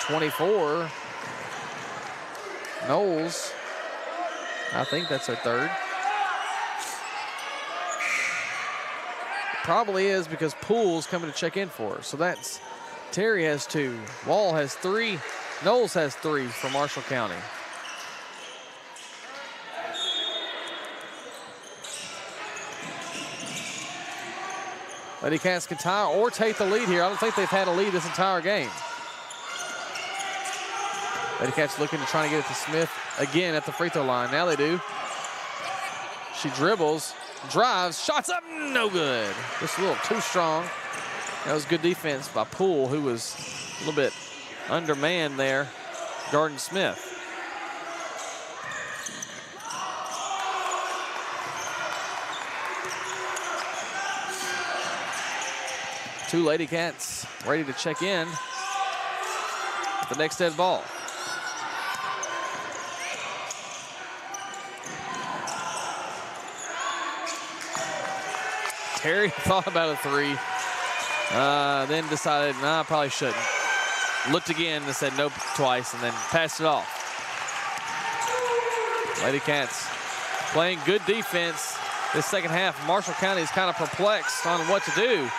24. Knowles. I think that's her third. Probably is because Poole's coming to check in for her. So that's Terry has 2. Wall has 3. Knowles has 3 for Marshall County. Lady Cats can tie or take the lead here. I don't think they've had a lead this entire game. Lady Cats looking to try to get it to Smith again at the free throw line. Now they do. She dribbles, drives, shots up, no good. Just a little too strong. That was good defense by Poole, who was a little bit undermanned there, guarding Smith. Two Lady Cats ready to check in with the next dead ball. Terry thought about a 3, then decided, nah, I probably shouldn't. Looked again and said nope twice, and then passed it off. Lady Cats playing good defense this second half. Marshall County is kind of perplexed on what to do.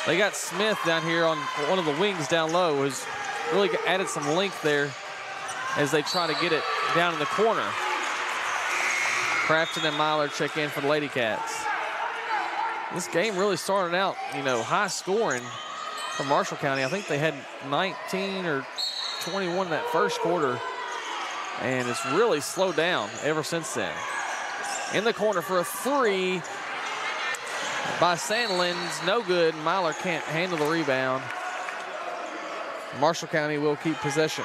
They got Smith down here on one of the wings down low, who's really added some length there as they try to get it down in the corner. Crafton and Myler check in for the Lady Cats. This game really started out, high scoring for Marshall County. I think they had 19 or 21 in that first quarter, and it's really slowed down ever since then. In the corner for a 3 by Sandlin's, no good. Myler can't handle the rebound. Marshall County will keep possession.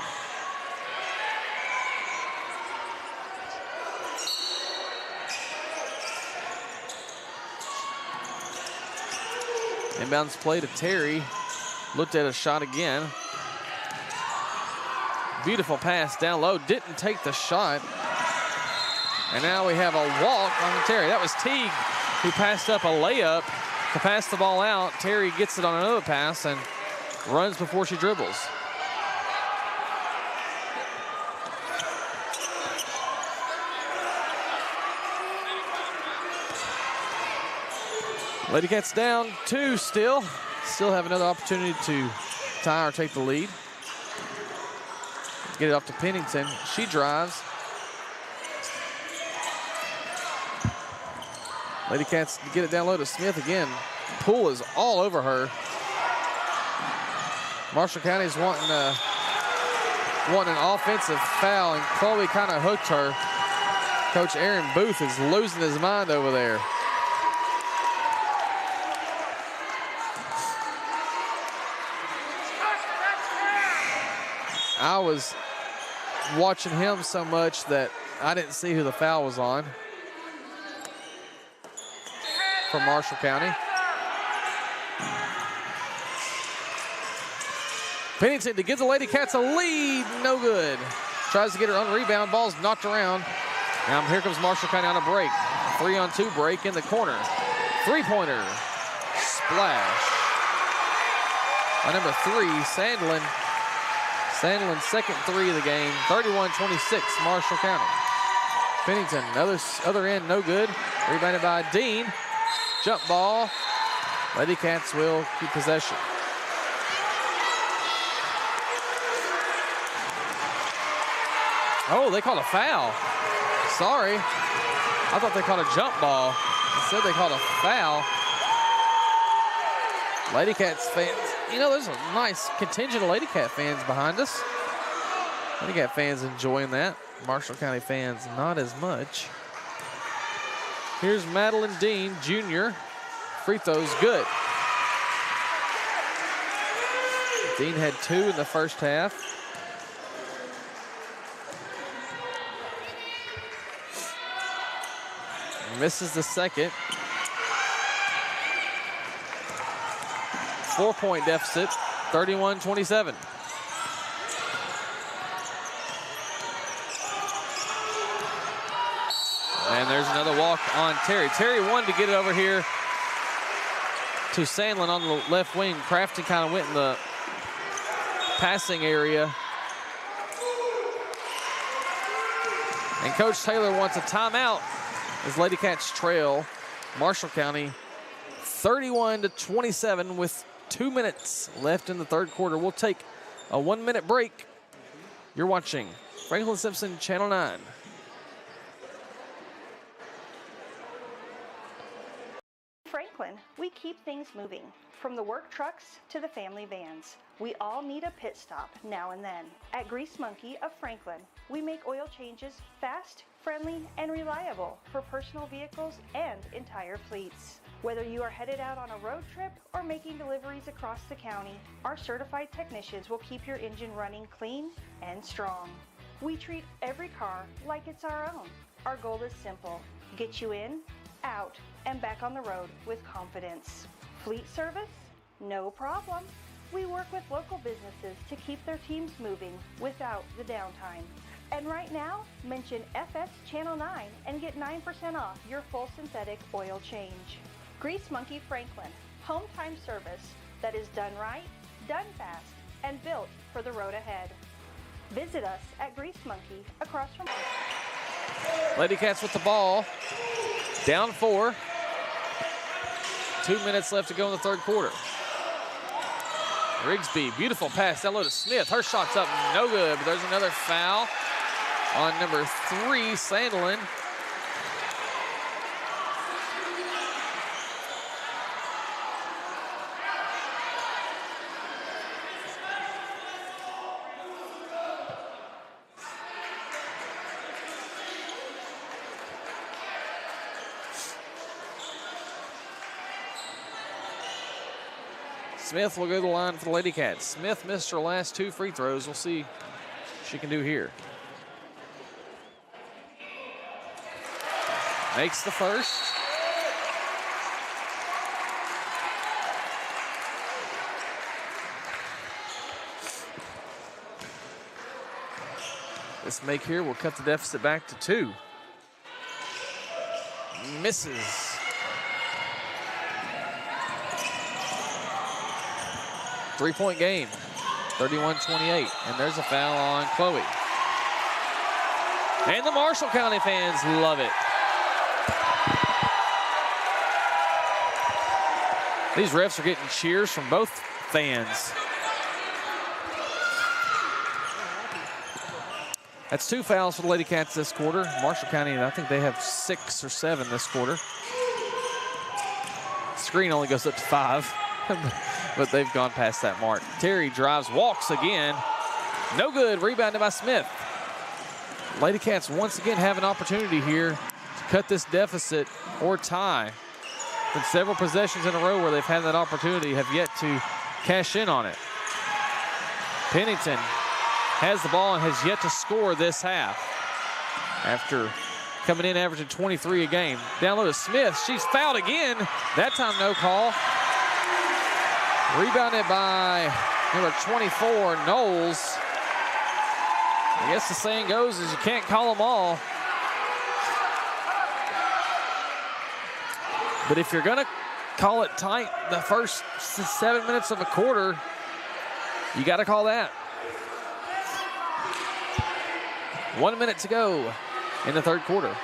Inbounds play to Terry. Looked at a shot again. Beautiful pass down low. Didn't take the shot. And now we have a walk on Terry. That was Teague who passed up a layup to pass the ball out. Terry gets it on another pass and runs before she dribbles. Lady Cats down 2 still. Still have another opportunity to tie or take the lead. Get it off to Pennington. She drives. Lady Cats get it down low to Smith again. Poole is all over her. Marshall County's wanting an offensive foul, and Chloe kind of hooked her. Coach Aaron Booth is losing his mind over there. I was watching him so much that I didn't see who the foul was on for Marshall County. Pennington to give the Lady Cats a lead, no good. Tries to get her on rebound, ball's knocked around. Now here comes Marshall County on a break. 3-on-2 break in the corner. 3-pointer, splash. By number 3, Sandlin. Sandlin's second 3 of the game, 31-26, Marshall County. Pennington, other end, no good. Rebounded by Dean. Jump ball. Lady Cats will keep possession. Oh, they called a foul. Sorry. I thought they called a jump ball. Instead, they called a foul. Lady Cats fans, you know, there's a nice contingent of Lady Cat fans behind us. Lady Cat fans enjoying that. Marshall County fans, not as much. Here's Madeline Dean, junior. Free throws, good. Dean had 2 in the first half. Misses the second. 4-point deficit, 31-27. And there's another walk on Terry. Terry wanted to get it over here to Sandlin on the left wing. Crafton kind of went in the passing area. And Coach Taylor wants a timeout as Lady Cats trail Marshall County 31-27 with 2 minutes left in the third quarter. We'll take a 1-minute break. You're watching Franklin Simpson Channel 9. Franklin, we keep things moving. From the work trucks to the family vans, we all need a pit stop now and then. At Grease Monkey of Franklin, we make oil changes fast, friendly, and reliable for personal vehicles and entire fleets. Whether you are headed out on a road trip or making deliveries across the county, our certified technicians will keep your engine running clean and strong. We treat every car like it's our own. Our goal is simple: get you in, out, and back on the road with confidence. Fleet service? No problem. We work with local businesses to keep their teams moving without the downtime. And right now, mention FS Channel 9 and get 9% off your full synthetic oil change. Grease Monkey Franklin, home time service that is done right, done fast, and built for the road ahead. Visit us at Grease Monkey across from... Lady Cats with the ball, down 4. 2 minutes left to go in the third quarter. Rigsby, beautiful pass down low to Smith. Her shot's up, no good, but there's another foul on number 3, Sandlin. Smith will go to the line for the Lady Cats. Smith missed her last 2 free throws. We'll see what she can do here. Makes the first. This make here will cut the deficit back to 2. Misses. Three-point game, 31-28, and there's a foul on Chloe. And the Marshall County fans love it. These refs are getting cheers from both fans. That's 2 fouls for the Lady Cats this quarter. Marshall County, I think they have 6 or 7 this quarter. Screen only goes up to 5. But they've gone past that mark. Terry drives, walks again. No good, rebounded by Smith. Lady Cats once again have an opportunity here to cut this deficit or tie. Been several possessions in a row where they've had that opportunity, have yet to cash in on it. Pennington has the ball and has yet to score this half after coming in averaging 23 a game. Down low to Smith, she's fouled again. That time no call. Rebounded by number 24, Knowles. I guess the saying goes is you can't call them all. But if you're gonna call it tight the first 7 minutes of a quarter, you gotta call that. 1 minute to go in the third quarter.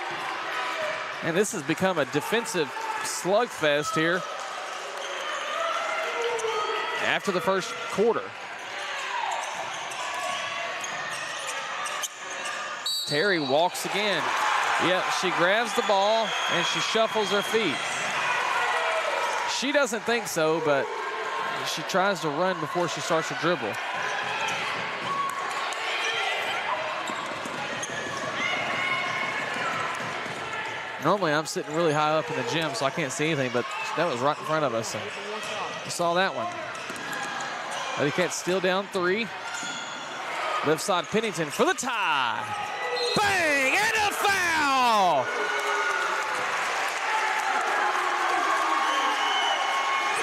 And this has become a defensive slugfest here after the first quarter. Terry walks again. Yep, she grabs the ball and she shuffles her feet. She doesn't think so, but she tries to run before she starts to dribble. Normally I'm sitting really high up in the gym, so I can't see anything, but that was right in front of us. So we saw that one. Lady Cats still down 3. Left side Pennington for the tie. Bang! And a foul!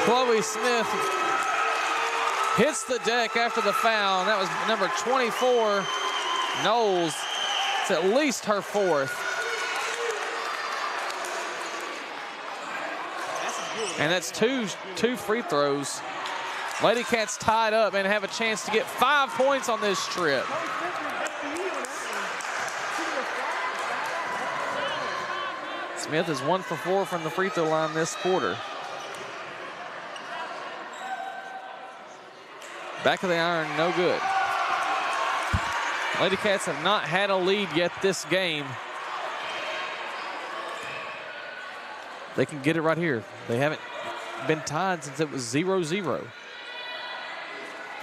Chloe Smith hits the deck after the foul, and that was number 24, Knowles. It's at least her 4th. And that's two free throws. Lady Cats tied up and have a chance to get 5 points on this trip. Smith is 1 for 4 from the free throw line this quarter. Back of the iron, no good. Lady Cats have not had a lead yet this game. They can get it right here. They haven't been tied since it was 0-0.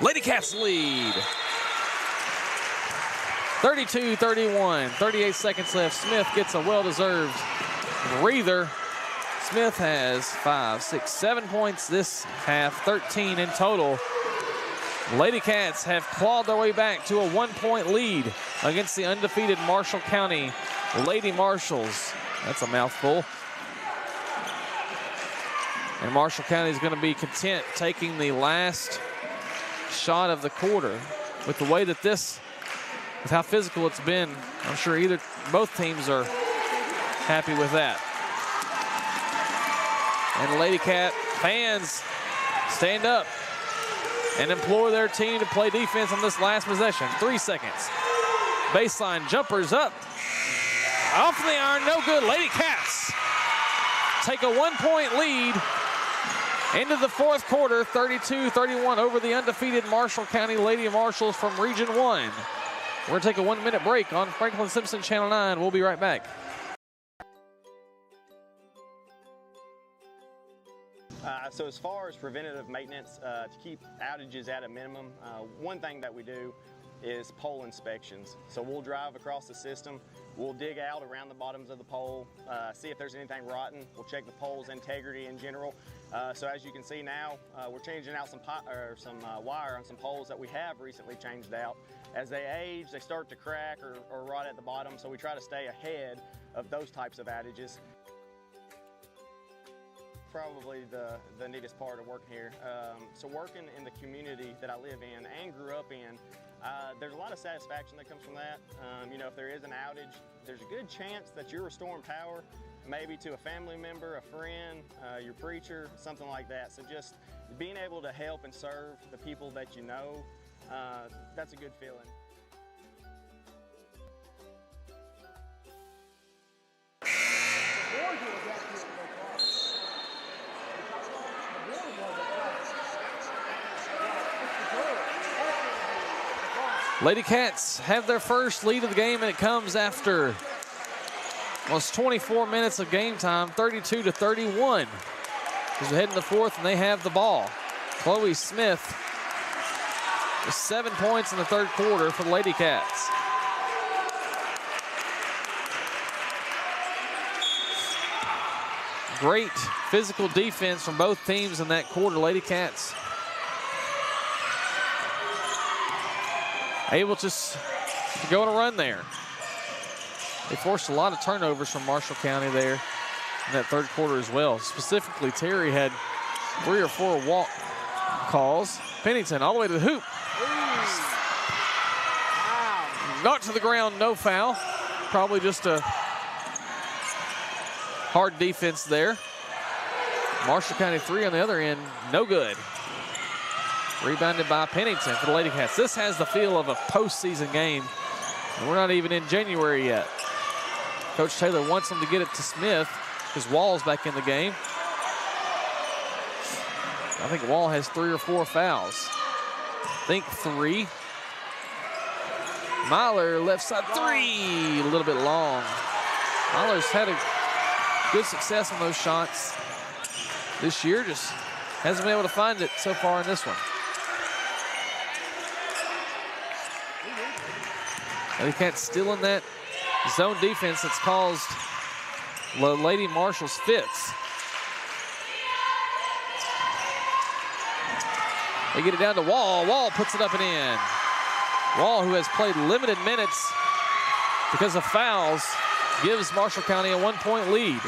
Lady Cats lead. 32-31, 38 seconds left. Smith gets a well-deserved breather. Smith has 5, 6, 7 points this half, 13 in total. Lady Cats have clawed their way back to a 1-point lead against the undefeated Marshall County Lady Marshals. That's a mouthful. And Marshall County is going to be content taking the last shot of the quarter. With the way that with how physical it's been, I'm sure both teams are happy with that. And Lady Cat fans stand up and implore their team to play defense on this last possession. 3 seconds. Baseline jumpers up. Off the iron, no good. Lady Cats take a 1-point lead into the 4th quarter, 32-31 over the undefeated Marshall County Lady Marshals from Region 1. We're going to take a 1-minute break on Franklin Simpson Channel 9. We'll be right back. So as far as preventative maintenance, to keep outages at a minimum, one thing that we do is pole inspections. So we'll drive across the system, we'll dig out around the bottoms of the pole, see if there's anything rotten, we'll check the pole's integrity in general. So as you can see now, we're changing out some wire on some poles that we have recently changed out. As they age, they start to crack or rot at the bottom, so we try to stay ahead of those types of outages. Probably the neatest part of working here. So working in the community that I live in and grew up in, there's a lot of satisfaction that comes from that. You know, if there is an outage, there's a good chance that you're restoring power, maybe to a family member, a friend, your preacher, something like that. So just being able to help and serve the people that you know, that's a good feeling. Lady Cats have their first lead of the game, and it comes after almost 24 minutes of game time, 32-31. As we head in the 4th, and they have the ball. Chloe Smith with 7 points in the 3rd quarter for the Lady Cats. Great physical defense from both teams in that quarter. Lady Cats able to go on a run there. They forced a lot of turnovers from Marshall County there in that 3rd quarter as well. Specifically, Terry had 3 or 4 walk calls. Pennington all the way to the hoop. Knocked to the ground, no foul. Probably just a hard defense there. Marshall County 3 on the other end, no good. Rebounded by Pennington for the Lady Cats. This has the feel of a postseason game, and we're not even in January yet. Coach Taylor wants them to get it to Smith because Wall's back in the game. I think Wall has 3 or 4 fouls. I think 3. Myler, left side three, a little bit long. Myler's had a good success on those shots this year, just hasn't been able to find it so far in this one. Lady Cats still in that zone defense that's caused Lady Marshall's fits. They get it down to Wall. Wall puts it up and in. Wall, who has played limited minutes because of fouls, gives Marshall County a 1-point lead.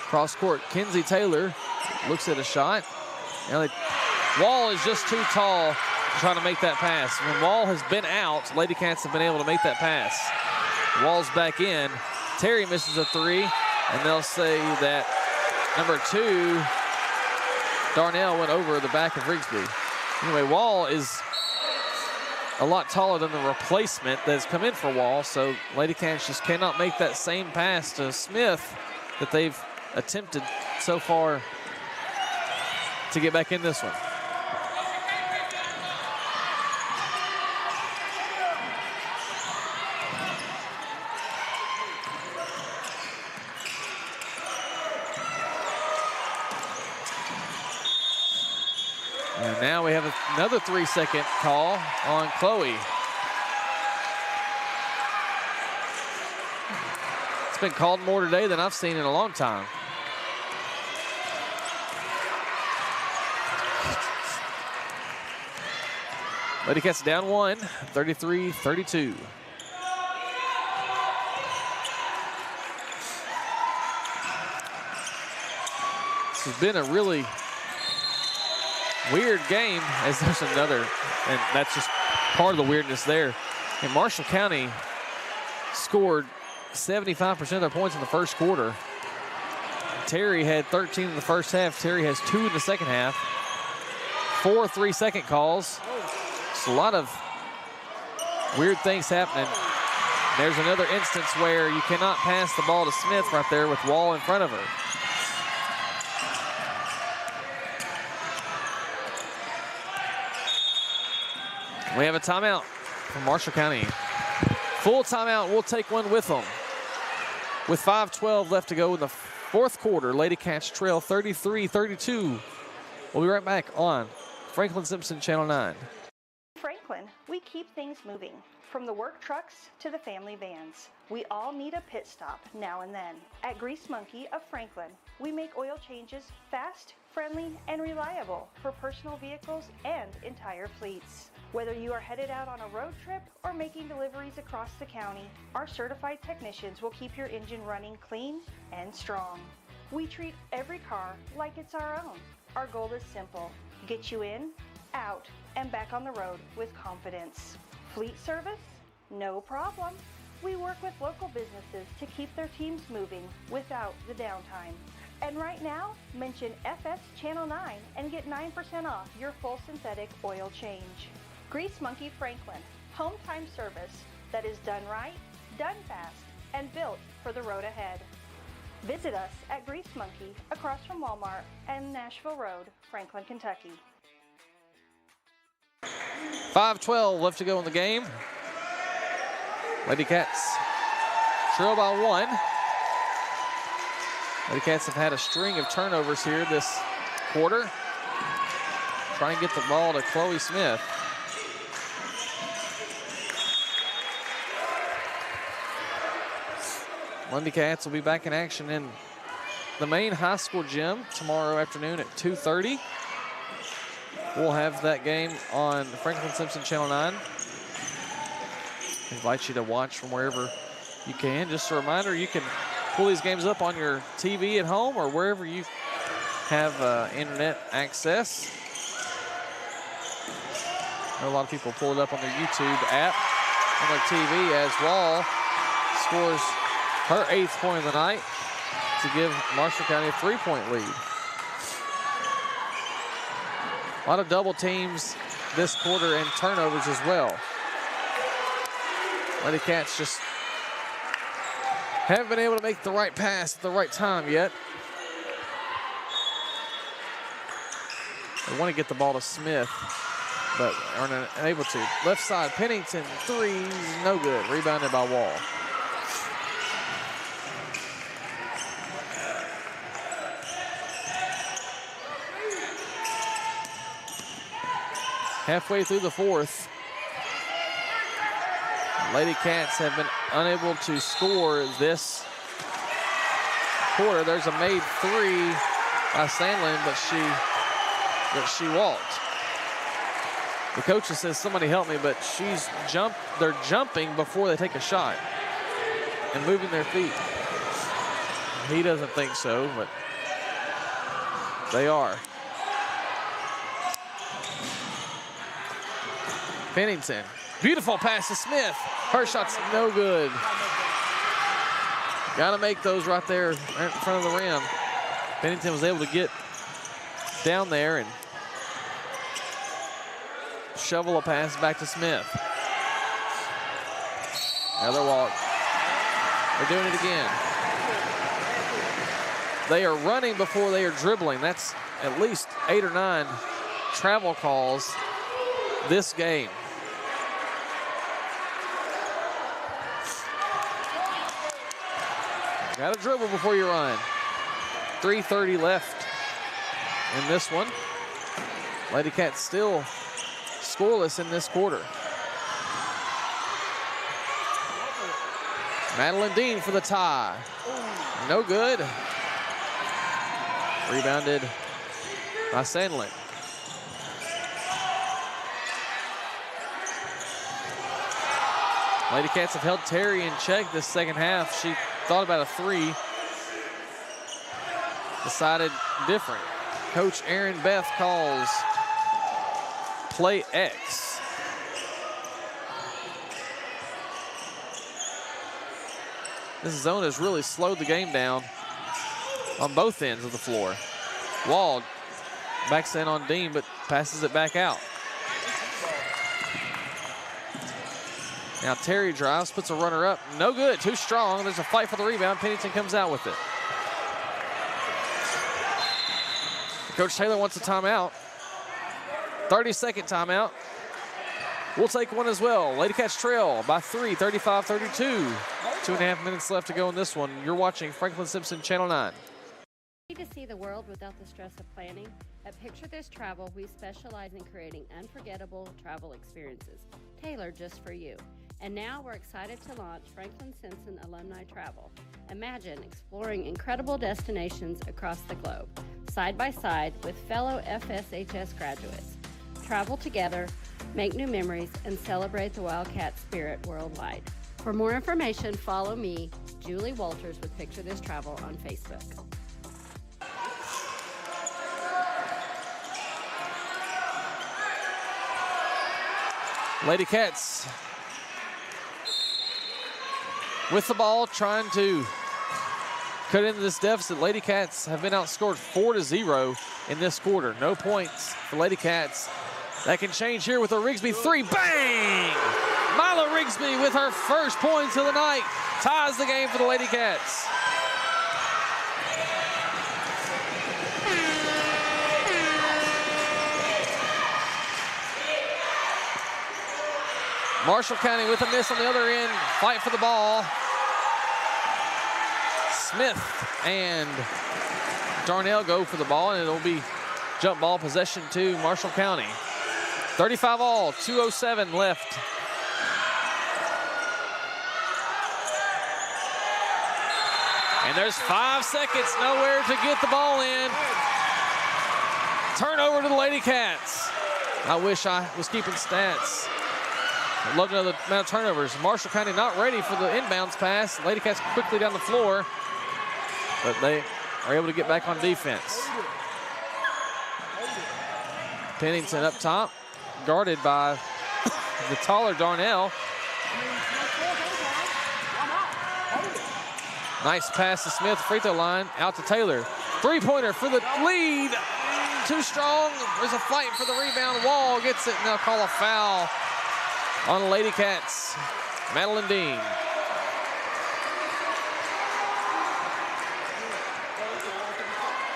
Cross court, Kenzie Taylor looks at a shot. Now Wall is just too tall to try to make that pass. When Wall has been out, Lady Cats have been able to make that pass. Wall's back in. Terry misses a three, and they'll say that number 2, Darnell, went over the back of Rigsby. Anyway, Wall is a lot taller than the replacement that's come in for Wall, so Lady Cats just cannot make that same pass to Smith that they've attempted so far to get back in this one. And now we have another 3-second call on Chloe. It's been called more today than I've seen in a long time. Lady Cats down 1, 33-32. This has been a really weird game, as there's another, and that's just part of the weirdness there. And Marshall County scored 75% of their points in the first quarter. Terry had 13 in the first half. Terry has 2 in the second half. 4 3-second calls. It's a lot of weird things happening. There's another instance where you cannot pass the ball to Smith right there with Wall in front of her. We have a timeout from Marshall County. Full timeout, we'll take one with them. With 5:12 left to go in the fourth quarter, Lady Cats trail 33-32. We'll be right back on Franklin Simpson Channel 9. Franklin, we keep things moving. From the work trucks to the family vans, we all need a pit stop now and then. At Grease Monkey of Franklin, we make oil changes fast, friendly, and reliable for personal vehicles and entire fleets. Whether you are headed out on a road trip or making deliveries across the county, our certified technicians will keep your engine running clean and strong. We treat every car like it's our own. Our goal is simple: get you in, out, and back on the road with confidence. Fleet service? No problem. We work with local businesses to keep their teams moving without the downtime. And right now, mention FS Channel 9 and get 9% off your full synthetic oil change. Grease Monkey Franklin, home time service that is done right, done fast, and built for the road ahead. Visit us at Grease Monkey across from Walmart and Nashville Road, Franklin, Kentucky. 5:12 left to go in the game. Lady Cats trail by 1. Lady Cats have had a string of turnovers here this quarter. Try and get the ball to Chloe Smith. Lady Cats will be back in action in the main high school gym tomorrow afternoon at 2:30. We'll have that game on Franklin Simpson Channel 9. Invite you to watch from wherever you can. Just a reminder, you can pull these games up on your TV at home or wherever you have internet access. I know a lot of people pull it up on their YouTube app on their TV as Wall scores her 8th point of the night to give Marshall County a 3-point lead. A lot of double teams this quarter and turnovers as well. Lady Cats just haven't been able to make the right pass at the right time yet. They want to get the ball to Smith, but are unable to. Left side, Pennington, three, no good. Rebounded by Wall. Halfway through the fourth, Lady Cats have been unable to score this quarter. There's a made three by Sandlin, but she walked. The coach says, somebody help me, but they're jumping before they take a shot and moving their feet. He doesn't think so, but they are. Pennington, beautiful pass to Smith. Her shot's no good. Got to make those right there in front of the rim. Pennington was able to get down there and shovel a pass back to Smith. Another walk. They're doing it again. They are running before they are dribbling. That's at least 8 or 9 travel calls this game. Got to dribble before you run. 3:30 left in this one. Lady Cats still scoreless in this quarter. Madeline Dean for the tie. No good. Rebounded by Sandlin. Lady Cats have held Terry in check this second half. She thought about a three. Decided different. Coach Aaron Beth calls play X. This zone has really slowed the game down on both ends of the floor. Wald backs in on Dean, but passes it back out. Now Terry drives, puts a runner up. No good, too strong. There's a fight for the rebound. Pennington comes out with it. Coach Taylor wants a timeout. 30-second timeout. We'll take one as well. Lady Cats trail by 3, 35-32. 2.5 minutes left to go in this one. You're watching Franklin Simpson Channel 9. Need to see the world without the stress of planning? At Picture This Travel, we specialize in creating unforgettable travel experiences, tailored just for you. And now we're excited to launch Franklin Simpson Alumni Travel. Imagine exploring incredible destinations across the globe, side by side with fellow FSHS graduates. Travel together, make new memories, and celebrate the Wildcat spirit worldwide. For more information, follow me, Julie Walters, with Picture This Travel on Facebook. Lady Cats with the ball, trying to cut into this deficit. Lady Cats have been outscored 4-0 in this quarter. No points for Lady Cats. That can change here with a Rigsby three. Bang! Mila Rigsby with her first points of the night ties the game for the Lady Cats. Marshall County with a miss on the other end. Fight for the ball. Smith and Darnell go for the ball, and it'll be jump ball possession to Marshall County. 35 all, 2:07 left. And there's 5 seconds, nowhere to get the ball in. Turnover to the Lady Cats. I wish I was keeping stats. I'd love to know the amount of turnovers. Marshall County not ready for the inbounds pass. Lady Cats quickly down the floor, but they are able to get back on defense. Pennington up top, guarded by the taller Darnell. Nice pass to Smith, free throw line, out to Taylor. Three-pointer for the lead. Too strong. There's a fight for the rebound. Wall gets it, and they'll call a foul on the Lady Cats. Madeline Dean.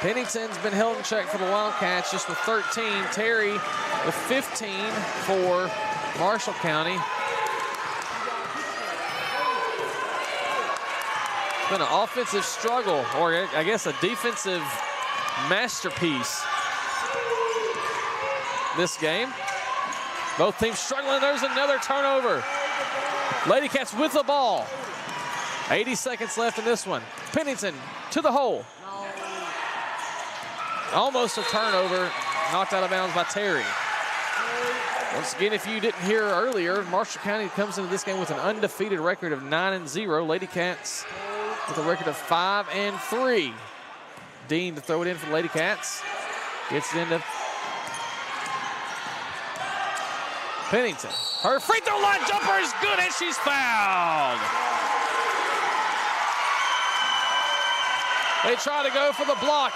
Pennington's been held in check for the Wildcats, just with 13. Terry with 15 for Marshall County. It's been an offensive struggle, or I guess a defensive masterpiece this game. Both teams struggling. There's another turnover. Lady Cats with the ball. 80 seconds left in this one. Pennington to the hole. Almost a turnover, knocked out of bounds by Terry. Once again, if you didn't hear earlier, Marshall County comes into this game with an undefeated record of 9-0. Lady Cats with a record of 5-3. Dean to throw it in for the Lady Cats. Gets it into Pennington. Her free throw line jumper is good, and she's fouled. They try to go for the block,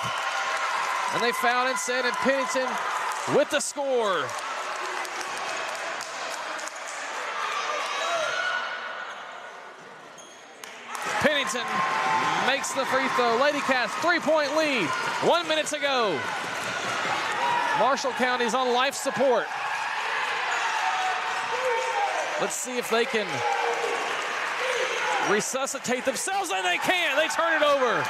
and they fouled instead, and Pennington with the score. Pennington makes the free throw. Lady Cats 3-point lead. 1 minute to go. Marshall County's on life support. Let's see if they can resuscitate themselves, and they can. They turn it over.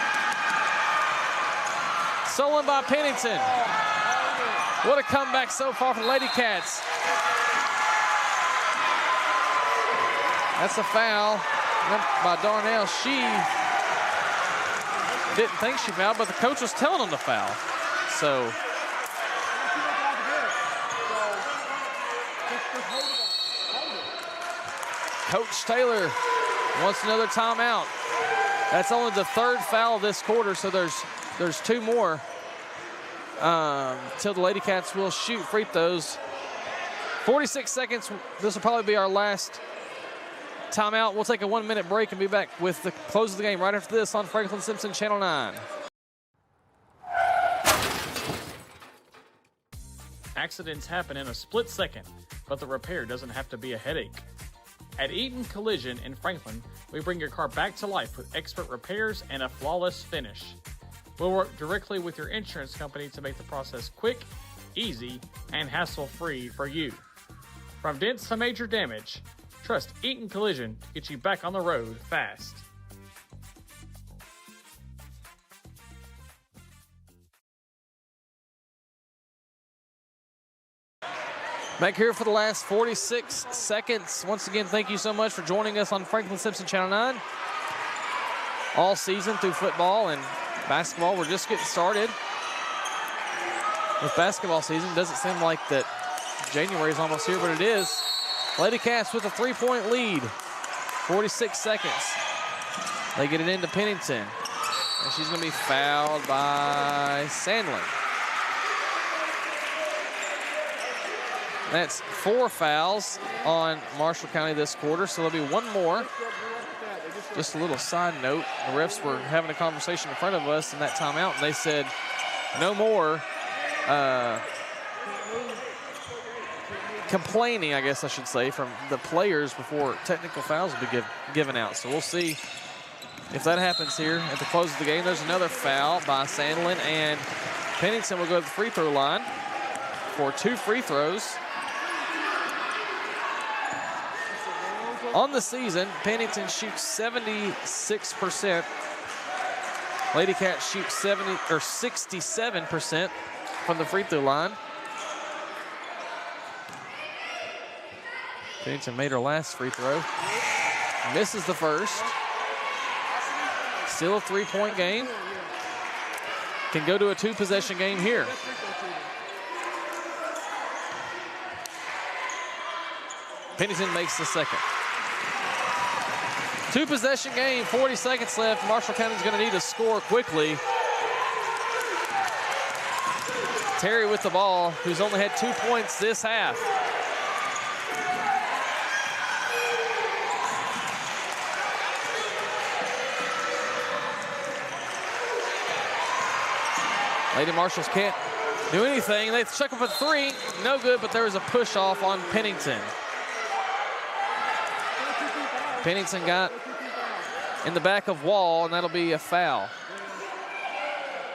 Stolen by Pennington. What a comeback so far for the Lady Cats. That's a foul by Darnell. She didn't think she fouled, but the coach was telling them to foul. So Coach Taylor wants another timeout. That's only the third foul of this quarter, so there's two more till the Lady Cats will shoot free throws. 46 seconds. This will probably be our last timeout. We'll take a 1 minute break and be back with the close of the game right after this on Franklin Simpson Channel 9. Accidents happen in a split second, but the repair doesn't have to be a headache. At Eaton Collision in Franklin, we bring your car back to life with expert repairs and a flawless finish. We'll work directly with your insurance company to make the process quick, easy, and hassle-free for you. From dents to major damage, trust Eaton Collision to get you back on the road fast. Back here for the last 46 seconds. Once again, thank you so much for joining us on Franklin Simpson Channel 9. All season through football and basketball, we're just getting started with basketball season. Doesn't seem like that January is almost here, but it is. Lady Cats with a 3-point lead. 46 seconds. They get it into Pennington. And she's going to be fouled by Sandlin. That's 4 fouls on Marshall County this quarter, so there'll be one more. Just a little side note, the refs were having a conversation in front of us in that timeout, and they said no more complaining, I guess I should say, from the players before technical fouls will be given out. So we'll see if that happens here at the close of the game. There's another foul by Sandlin, and Pennington will go to the free throw line for 2 free throws. On the season, Pennington shoots 76%. Lady Cats shoot 67% from the free throw line. Pennington made her last free throw. Misses the first. Still a 3-point game. Can go to a 2-possession game here. Pennington makes the second. 2-possession game, 40 seconds left. Marshall County's going to need to score quickly. Terry with the ball, who's only had 2 points this half. Lady Marshalls can't do anything. They chuck up a 3, no good, but there was a push off on Pennington. Pennington got in the back of Wall, and that'll be a foul.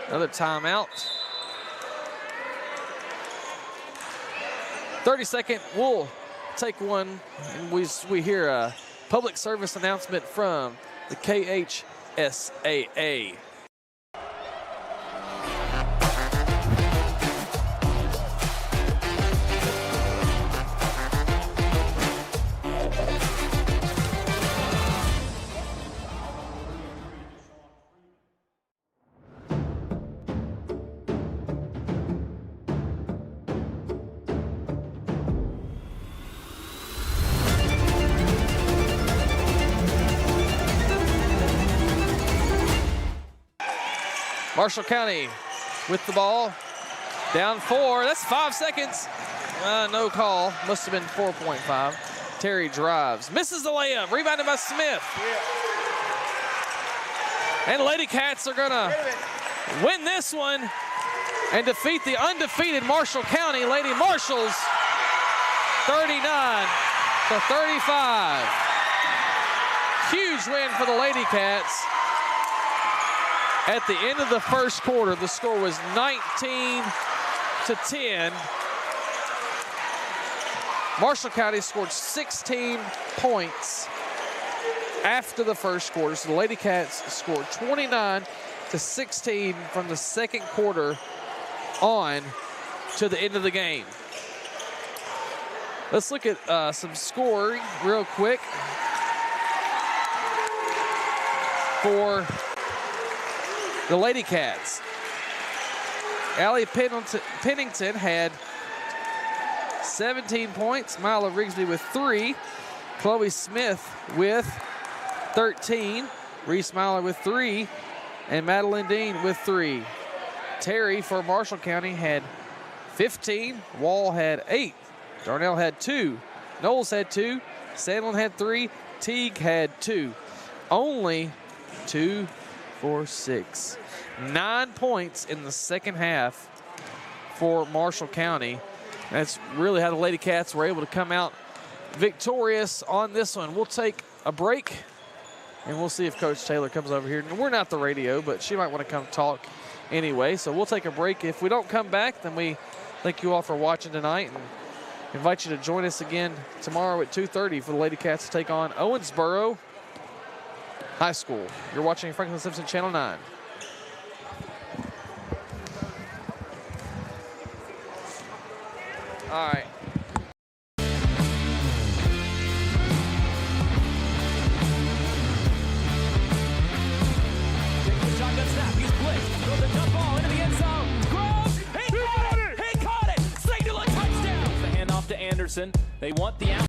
Another timeout. 30-second, we'll take one, and we hear a public service announcement from the KHSAA. Marshall County with the ball. Down 4. That's 5 seconds. No call. Must have been 4.5. Terry drives. Misses the layup. Rebounded by Smith. And Lady Cats are going to win this one and defeat the undefeated Marshall County Lady Marshalls 39-35. Huge win for the Lady Cats. At the end of the first quarter, the score was 19-10. Marshall County scored 16 points after the first quarter. So the Lady Cats scored 29-16 from the second quarter on to the end of the game. Let's look at some scoring real quick for the Lady Cats. Allie Pennington had 17 points. Mila Rigsby with 3. Chloe Smith with 13. Reese Myler with 3. And Madeline Dean with 3. Terry for Marshall County had 15. Wall had 8. Darnell had 2. Knowles had 2. Sandlin had 3. Teague had 2. Only 2, 4, 6. 9 points in the second half for Marshall County. That's really how the Lady Cats were able to come out victorious on this one. We'll take a break, and we'll see if Coach Taylor comes over here. We're not the radio, but she might want to come talk anyway. So we'll take a break. If we don't come back, then we thank you all for watching tonight and invite you to join us again tomorrow at 2:30 for the Lady Cats to take on Owensboro High School. You're watching Franklin Simpson Channel 9. All right. Takes the shotgun snap. He's blitzed. Throws a jump ball into the end zone. Groves. He caught it. He caught it. Signal a touchdown. The handoff to Anderson. They want the out.